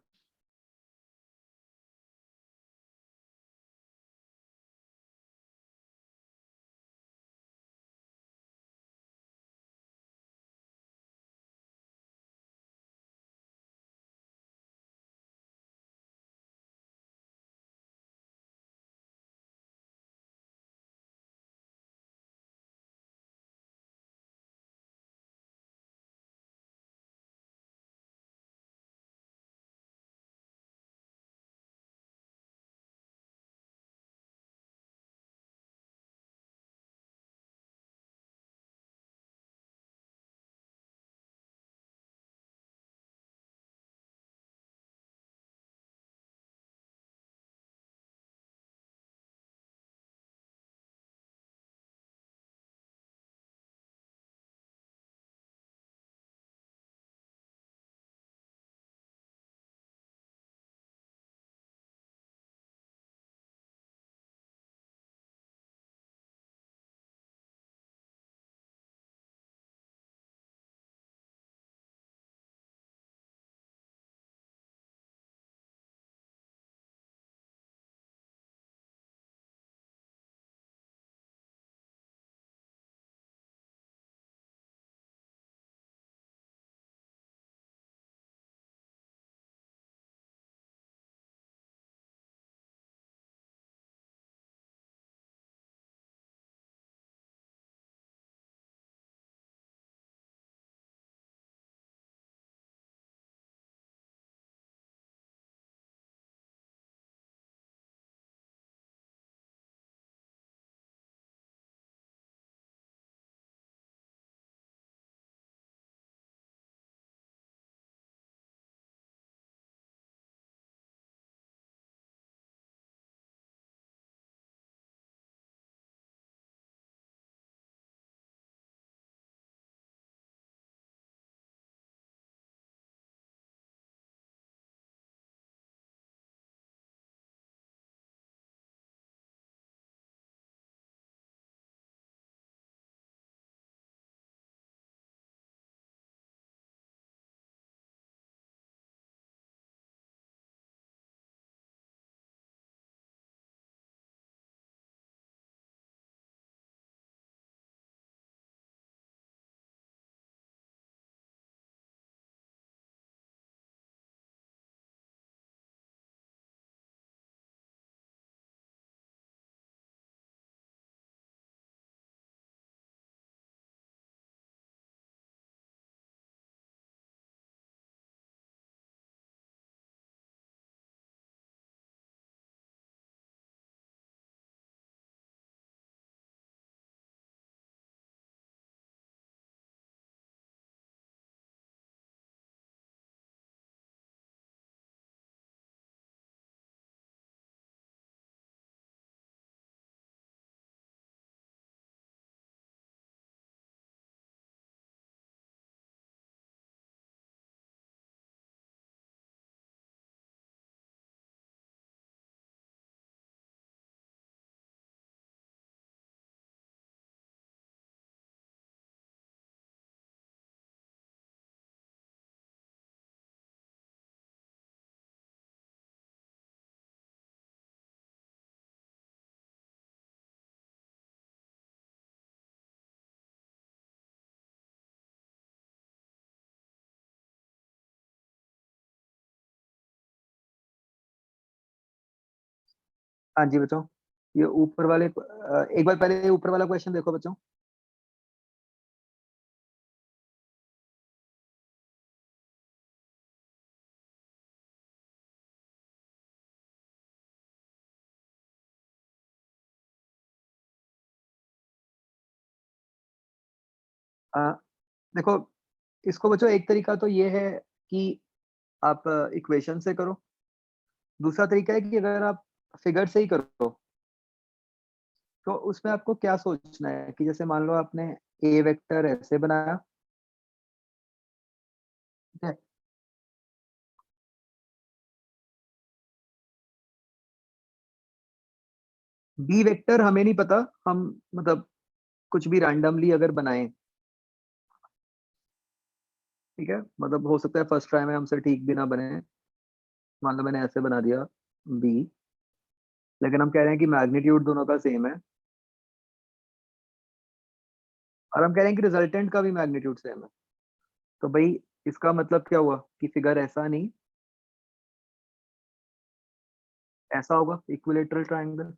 हाँ जी बच्चों, ये ऊपर वाले एक बार पहले ये ऊपर वाला क्वेश्चन देखो बच्चों। अ, देखो, इसको बच्चों एक तरीका तो ये है कि आप इक्वेशन से करो। दूसरा तरीका है कि अगर आप फिगर से ही करो, तो उसमें आपको क्या सोचना है कि जैसे मान लो आपने ए वेक्टर ऐसे बनाया, ठीक है? बी वेक्टर हमें नहीं पता, हम मतलब कुछ भी रैंडमली अगर बनाएं, ठीक है? मतलब हो सकता है फर्स्ट ट्राई में हमसे ठीक भी ना बने। मान लो मैंने ऐसे बना दिया बी, लेकिन हम कह रहे हैं कि मैग्नीट्यूड दोनों का सेम है, और हम कह रहे हैं कि रिजल्टेंट का भी मैग्नीट्यूड सेम है। तो भाई इसका मतलब क्या हुआ कि फिगर ऐसा नहीं, ऐसा होगा इक्विलेटरल ट्रायंगल,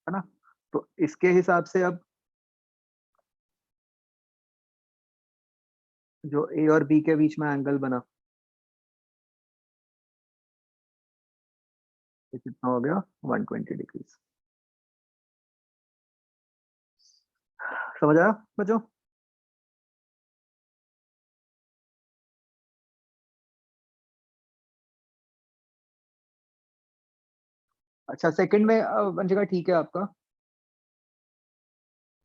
है ना? तो इसके हिसाब से अब जो ए और बी के बीच में एंगल बना, ये कितना हो गया? 120 डिग्री। समझ आया बच्चों? अच्छा, सेकंड में वंशिका ठीक है आपका?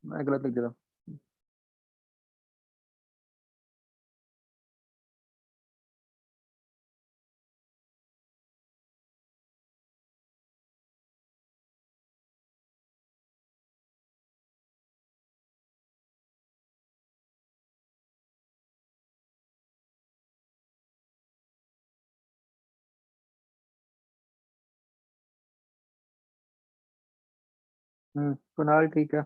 मैं गलत लिख दिया। कुणाल ठीक है।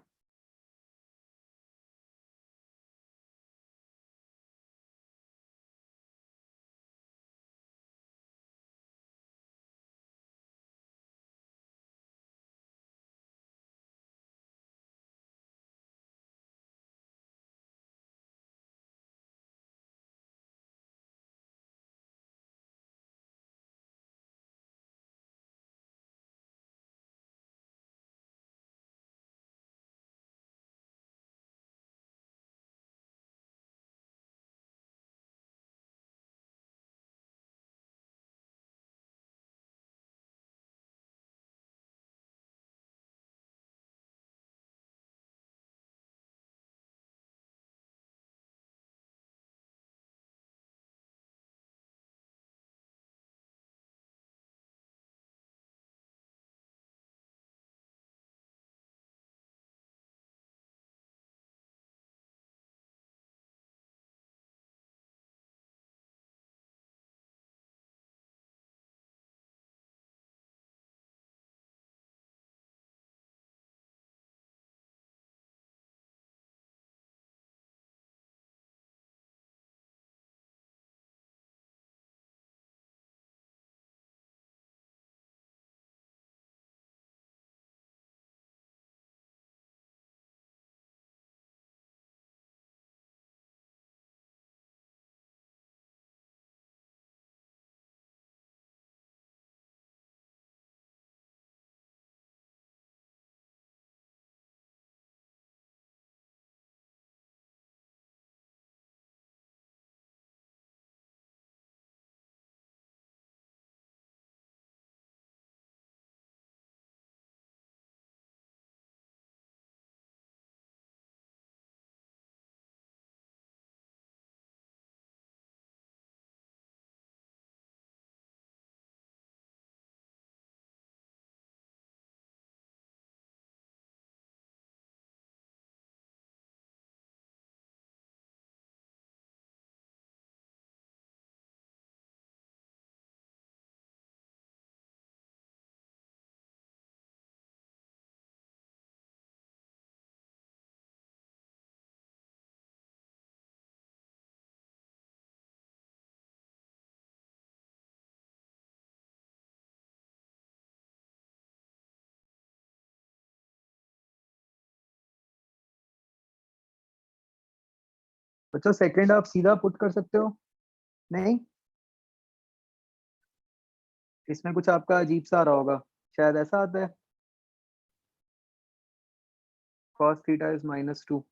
बच्चों सेकंड आप सीधा पुट कर सकते हो? नहीं, इसमें कुछ आपका अजीब सा आ रहा होगा, शायद ऐसा आता है cos थीटा इज -2,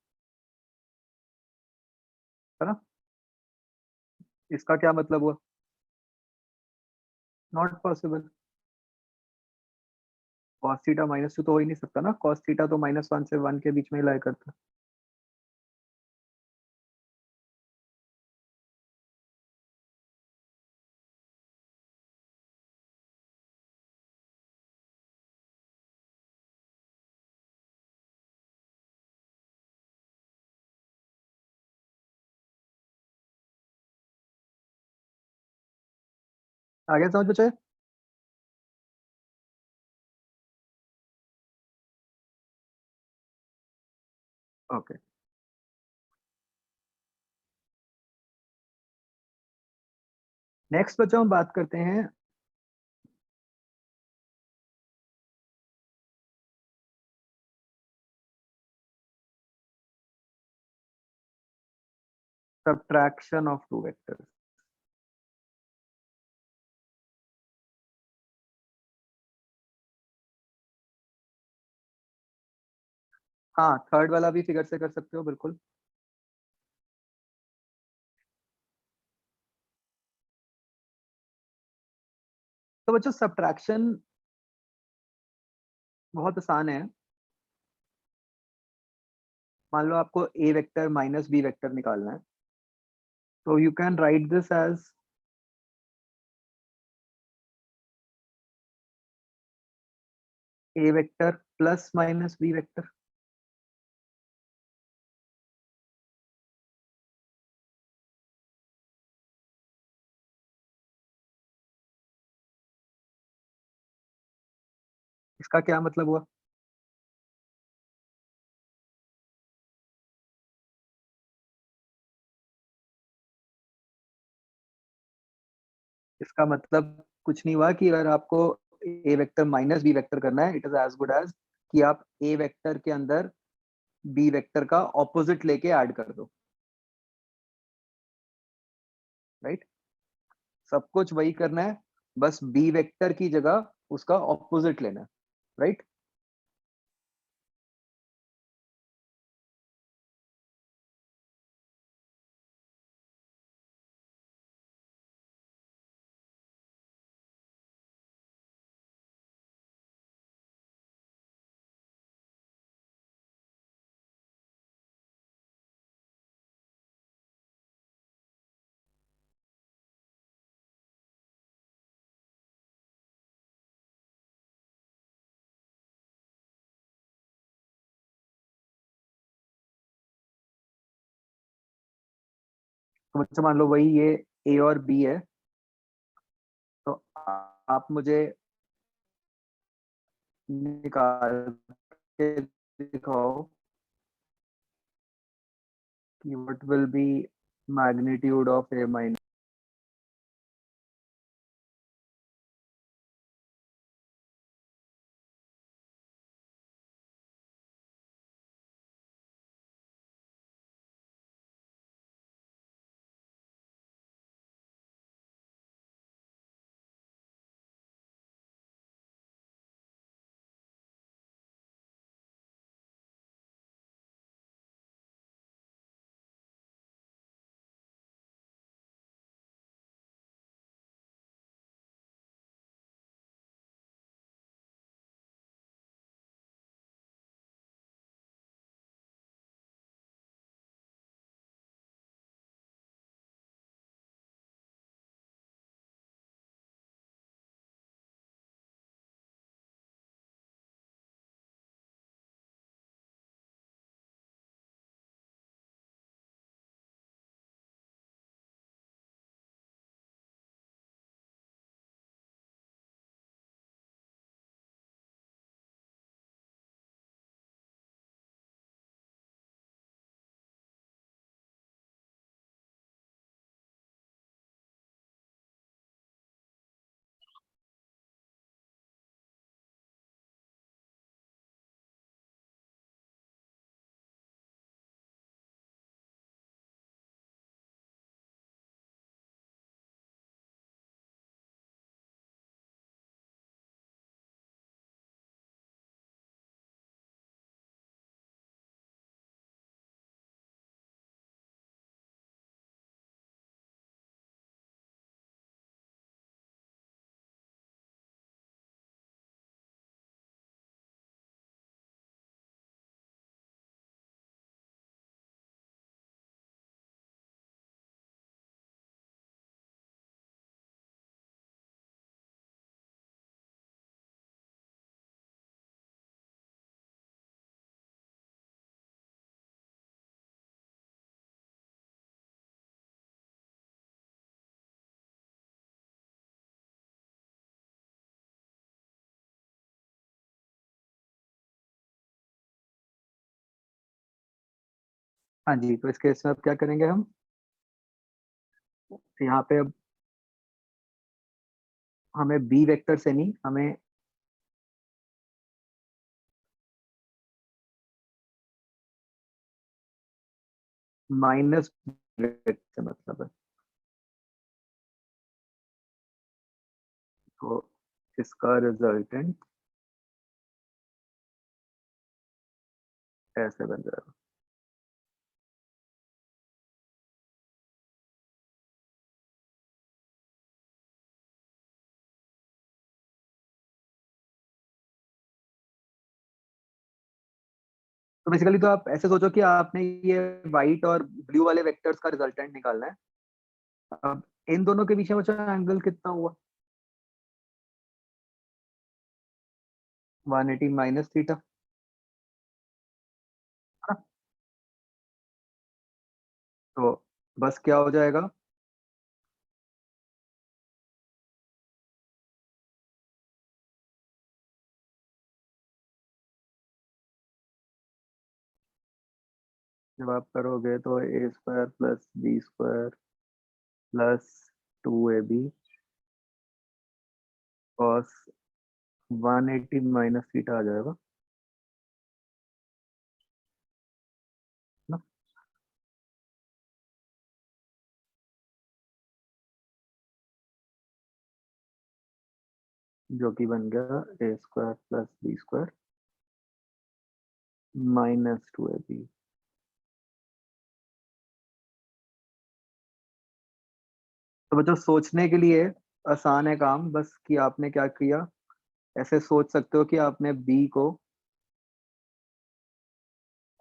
है ना? इसका क्या मतलब हुआ? Not possible. cos थीटा -2 तो हो ही नहीं सकता ना, cos थीटा तो -1 से 1 के बीच में ही लाई करता है। आगे समझ बच्चे? ओके, नेक्स्ट बच्चों हम बात करते हैं सब्ट्रैक्शन ऑफ टू वेक्टर्स। हाँ, थर्ड वाला भी फिगर से कर सकते हो, बिल्कुल। तो बच्चों सब्ट्रैक्शन बहुत आसान है। मान लो आपको a vector minus b vector निकालना है, तो you can write this as a vector plus minus b vector. इसका क्या मतलब हुआ? इसका मतलब कुछ नहीं हुआ कि अगर आपको a vector minus b vector करना है, it is as good as कि आप a वेक्टर के अंदर b वेक्टर का ऑपोजिट लेके ऐड कर दो, राइट? सब कुछ वही करना है, बस b वेक्टर की जगह उसका ऑपोजिट लेना है, राइट? तो बच्चों मान लो वही ये a और b है, तो आप मुझे निकाल के दिखाओ कि what will be magnitude of a minus हाँ जी, तो इस केस में अब क्या करेंगे हम, यहाँ पे अब हमें बी वेक्टर से नहीं, हमें माइनस से मतलब है। तो इसका रिजल्टेंट ऐसे बन जाएगा। तो बेसिकली तो आप ऐसे सोचो कि आपने ये व्हाइट और ब्लू वाले वेक्टर्स का रिजल्टेंट निकालना है। अब इन दोनों के बीच में बचा एंगल कितना हुआ, 180 माइनस थीटा। तो बस क्या हो जाएगा, जब आप करोगे तो A square plus B square plus 2ab cos 180 minus theta आ जाएगा ना। जो कि बन गया A square plus B square minus 2ab। तो बच्चों सोचने के लिए आसान है काम, बस कि आपने क्या किया, ऐसे सोच सकते हो कि आपने बी को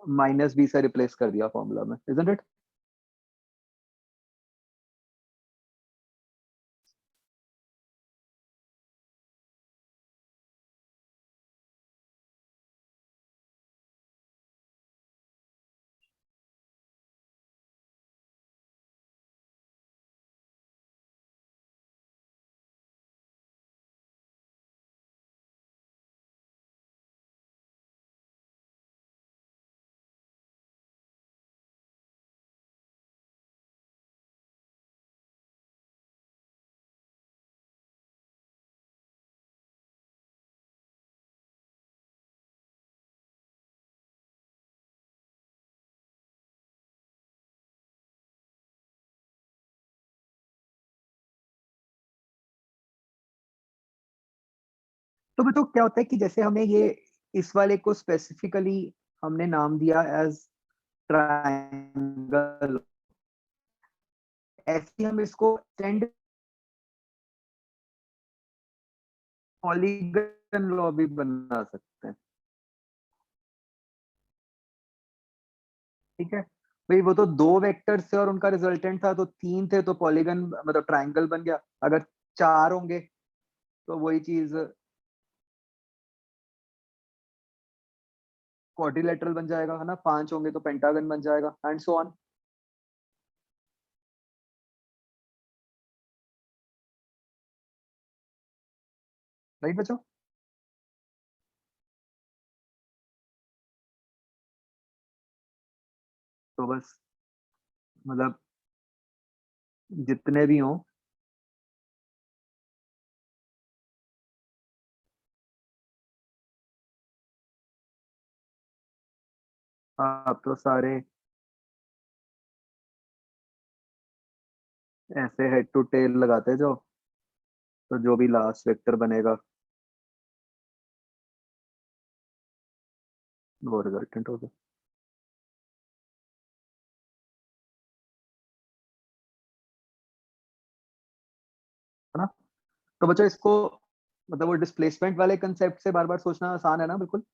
माइनस बी से रिप्लेस कर दिया फॉर्मूला में, इजंट इट। तो बच्चों क्या होता है कि जैसे हमें ये इस वाले को स्पेसिफिकली हमने नाम दिया एज ट्रायंगल, ऐसे हम इसको एक्सटेंड पॉलीगन लॉ भी बना सकते हैं। ठीक है भाई, वो तो दो वेक्टर्स थे और उनका रिजल्टेंट था, तो तीन थे तो पॉलीगन मतलब ट्रायंगल बन गया। अगर चार होंगे तो वही चीज क्वाड्रिलेटरल बन जाएगा, है ना, पांच होंगे तो पेंटागन बन जाएगा, एंड सो ऑन। राइट बच्चों। तो बस मतलब जितने भी हों, आप तो सारे ऐसे हेड टू टेल लगाते जो, तो जो भी लास्ट वेक्टर बनेगा वो रिजल्टेंट होगा, है ना। तो बच्चों इसको मतलब वो डिस्प्लेसमेंट वाले कंसेप्ट से बार बार सोचना आसान है ना, बिल्कुल।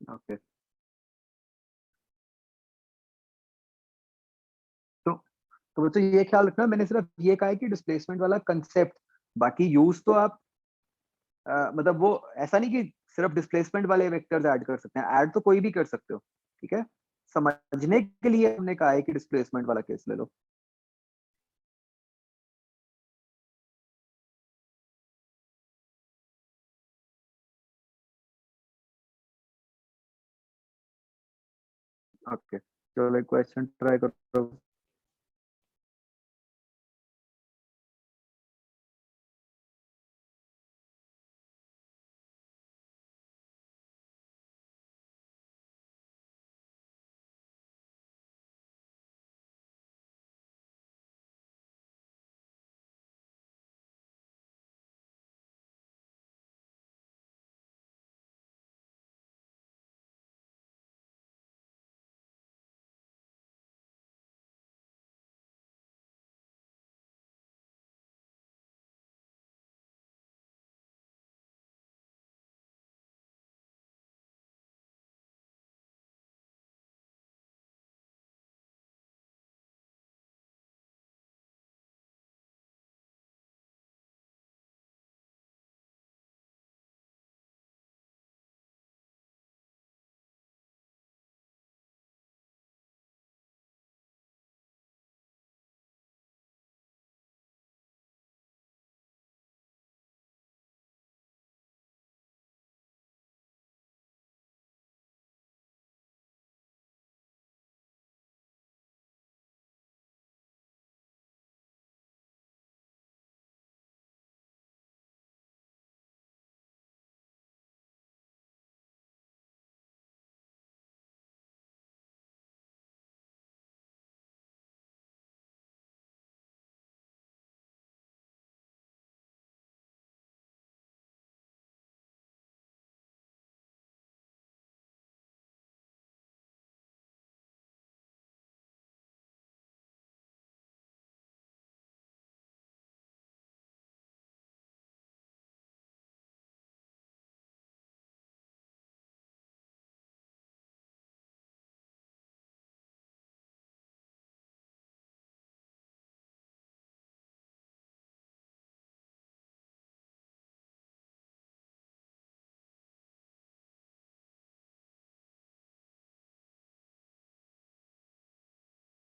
ओके। तो तो बच्चों ये ख्याल रखना, मैंने सिर्फ ये कहा है कि डिस्प्लेसमेंट वाला कंसेप्ट, बाकी यूज तो आप मतलब वो ऐसा नहीं कि सिर्फ डिस्प्लेसमेंट वाले वेक्टर्स ऐड कर सकते हैं, ऐड तो कोई भी कर सकते हो, ठीक है। समझने के लिए हमने कहा है कि डिस्प्लेसमेंट वाला केस ले लो। ओके, चलो एक क्वेश्चन ट्राई करो।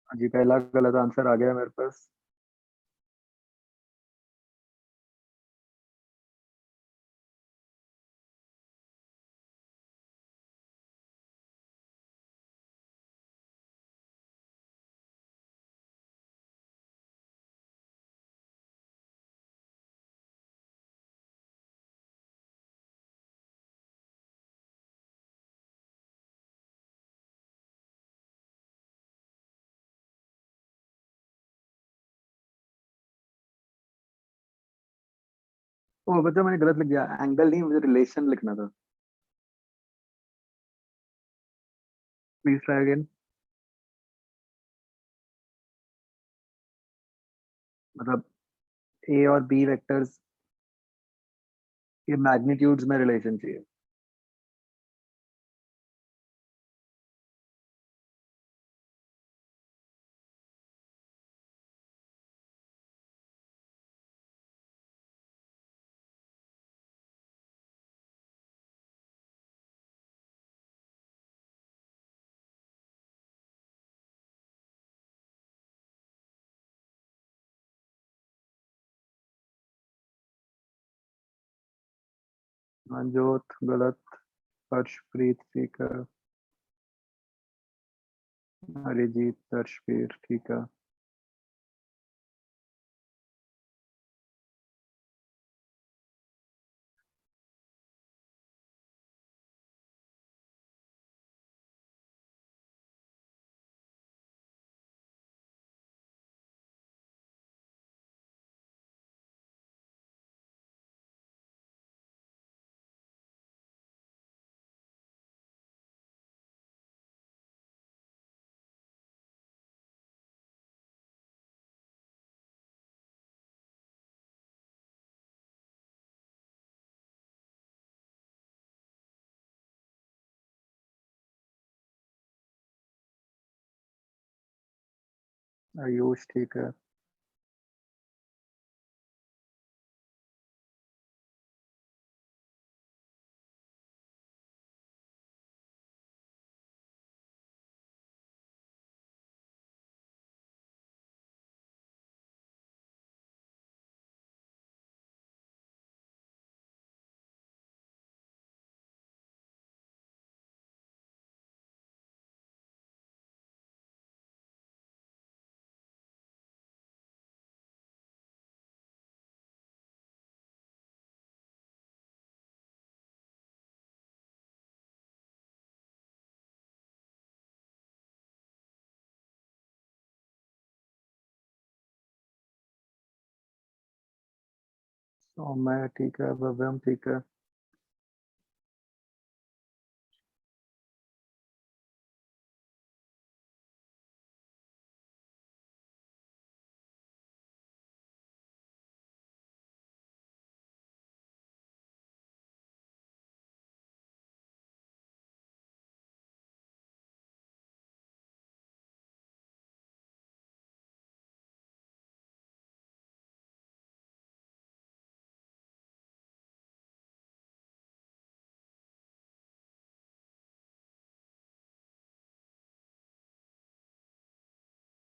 जी पहला गलत आंसर आ गया मेरे पास। ओ बच्चा मैंने गलत लिख दिया, एंगल नहीं मुझे रिलेशन लिखना था। Please try again. मतलब ए और बी वेक्टर्स के मैग्नीट्यूड्स में रिलेशन चाहिए। manjot गलत, हर्षप्रीत ठीक है, अरिजीत हर्षवीर ठीक है। आयुष ठीक है। और मैं ठीक है, भव्यम ठीक है।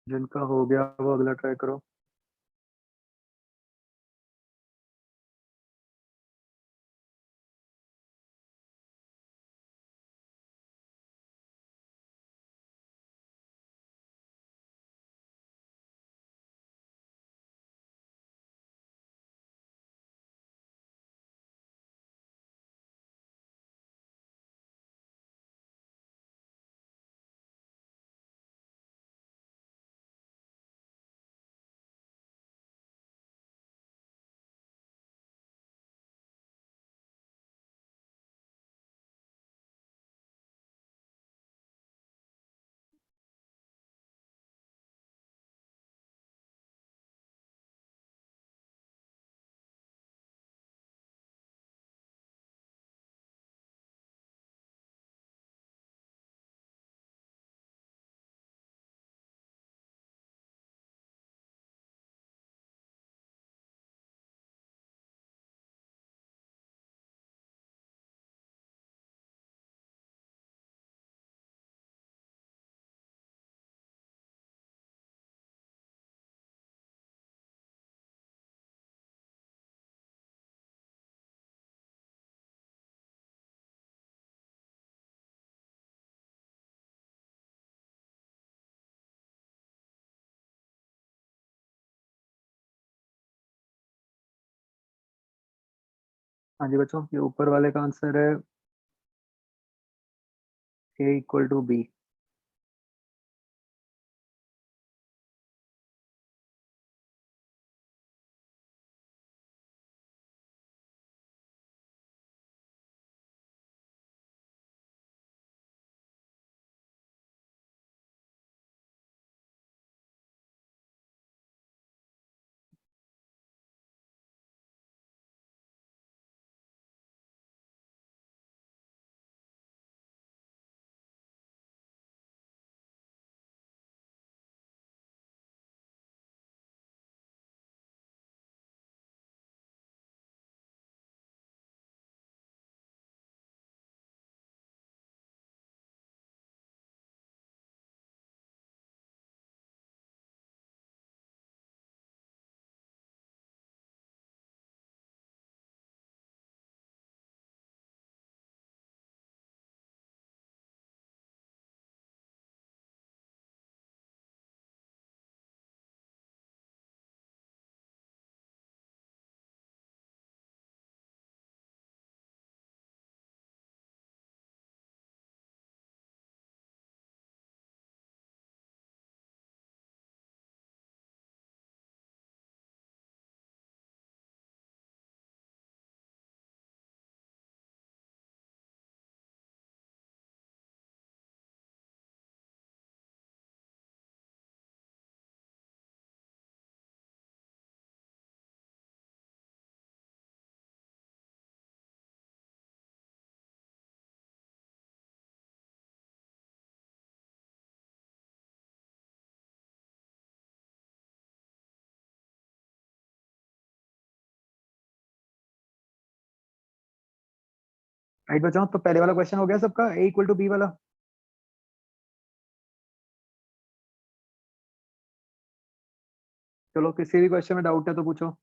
जिनका हो गया वो अगला ट्राई करो। हाँ जी बच्चों, ये ऊपर वाले का आंसर है a equal to B. Right बच्चों, तो पहले वाला क्वेश्चन हो गया सबका, a इक्वल टू बी वाला। चलो, किसी भी क्वेश्चन में डाउट है तो पूछो।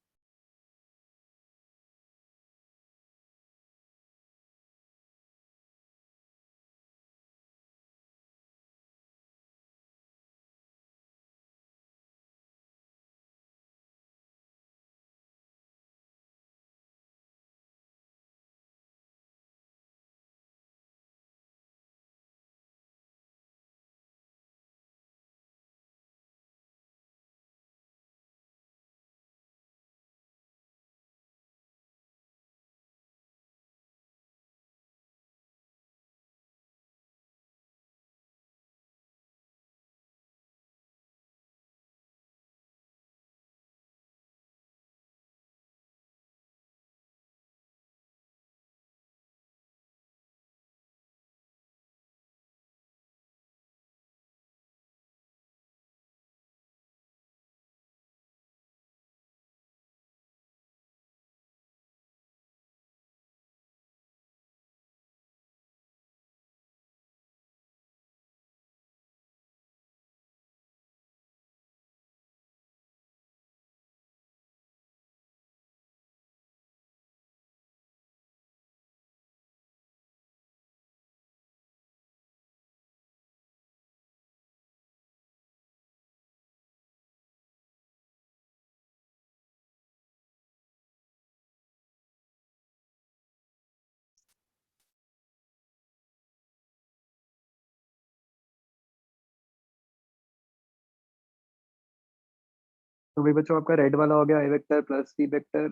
तो भाई बच्चों आपका रेड वाला हो गया A vector plus B vector,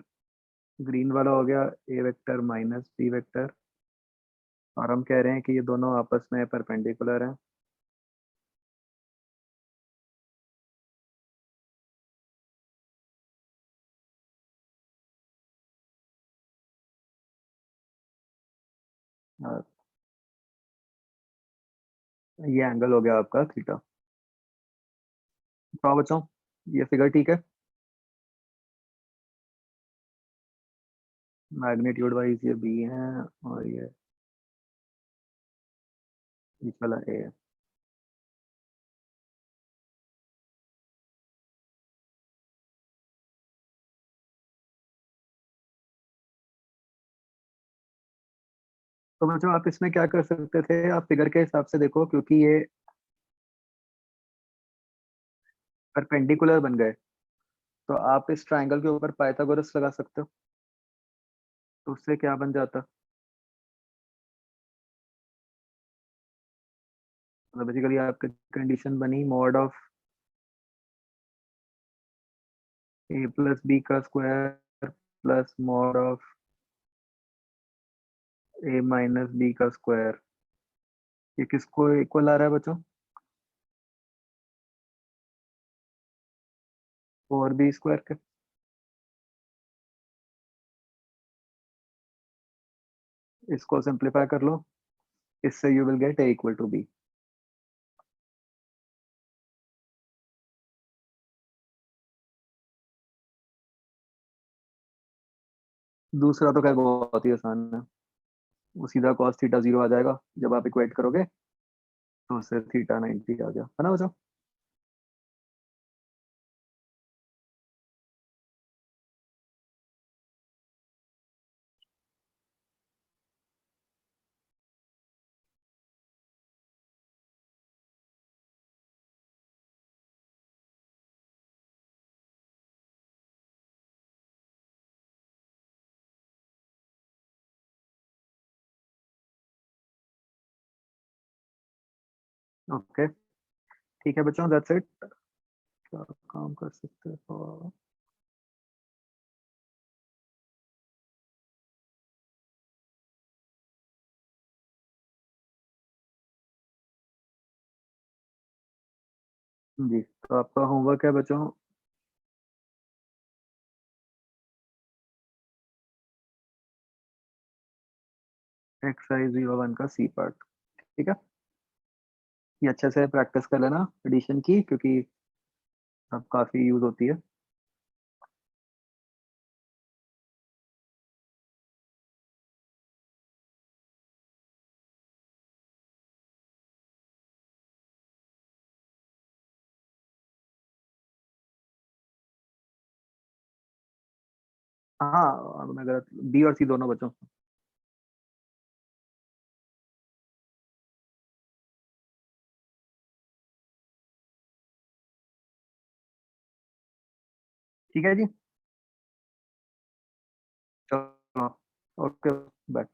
green वाला हो गया A vector minus B vector, और हम कह रहे हैं कि ये दोनों आपस में परपेंडिकुलर हैं। और ये एंगल हो गया आपका थीटा। तो बच्चों ये फिगर ठीक है, मैग्नीट्यूड वाइज ये बी है और ये बीच वाला ए है। तो बच्चों आप इसमें क्या कर सकते थे, आप फिगर के हिसाब से देखो, क्योंकि ये परपेंडिकुलर बन गए, तो आप इस ट्रायंगल के ऊपर पाइथागोरस लगा सकते हो। तो उससे क्या बन जाता, मतलब बेसिकली आपकी कंडीशन बनी mod of A plus B का square plus mod of A minus B का स्क्वायर। ये किसको इक्वल आ रहा है बच्चों, 4b स्क्वायर के। इसको सिंप्लीफाई कर लो, इससे you will get a equal to b। दूसरा तो खैर बहुत ही आसान है, वो सीधा cos थीटा 0 आ जाएगा जब आप इक्वेट करोगे, तो उससे थीटा 90 आ गया, है ना बच्चों। ओके ठीक है बच्चों, दैट्स इट। क्या काम कर सकते हो। जी, तो आपका होमवर्क है बच्चों, एक्सरसाइज 01 का सी पार्ट। ठीक है, ये अच्छे से प्रैक्टिस कर लेना एडिशन की, क्योंकि अब काफ़ी यूज़ होती है। हाँ मैं गलत, बी और सी दोनों बच्चों। ठीक है जी, चलो, ओके, बाय।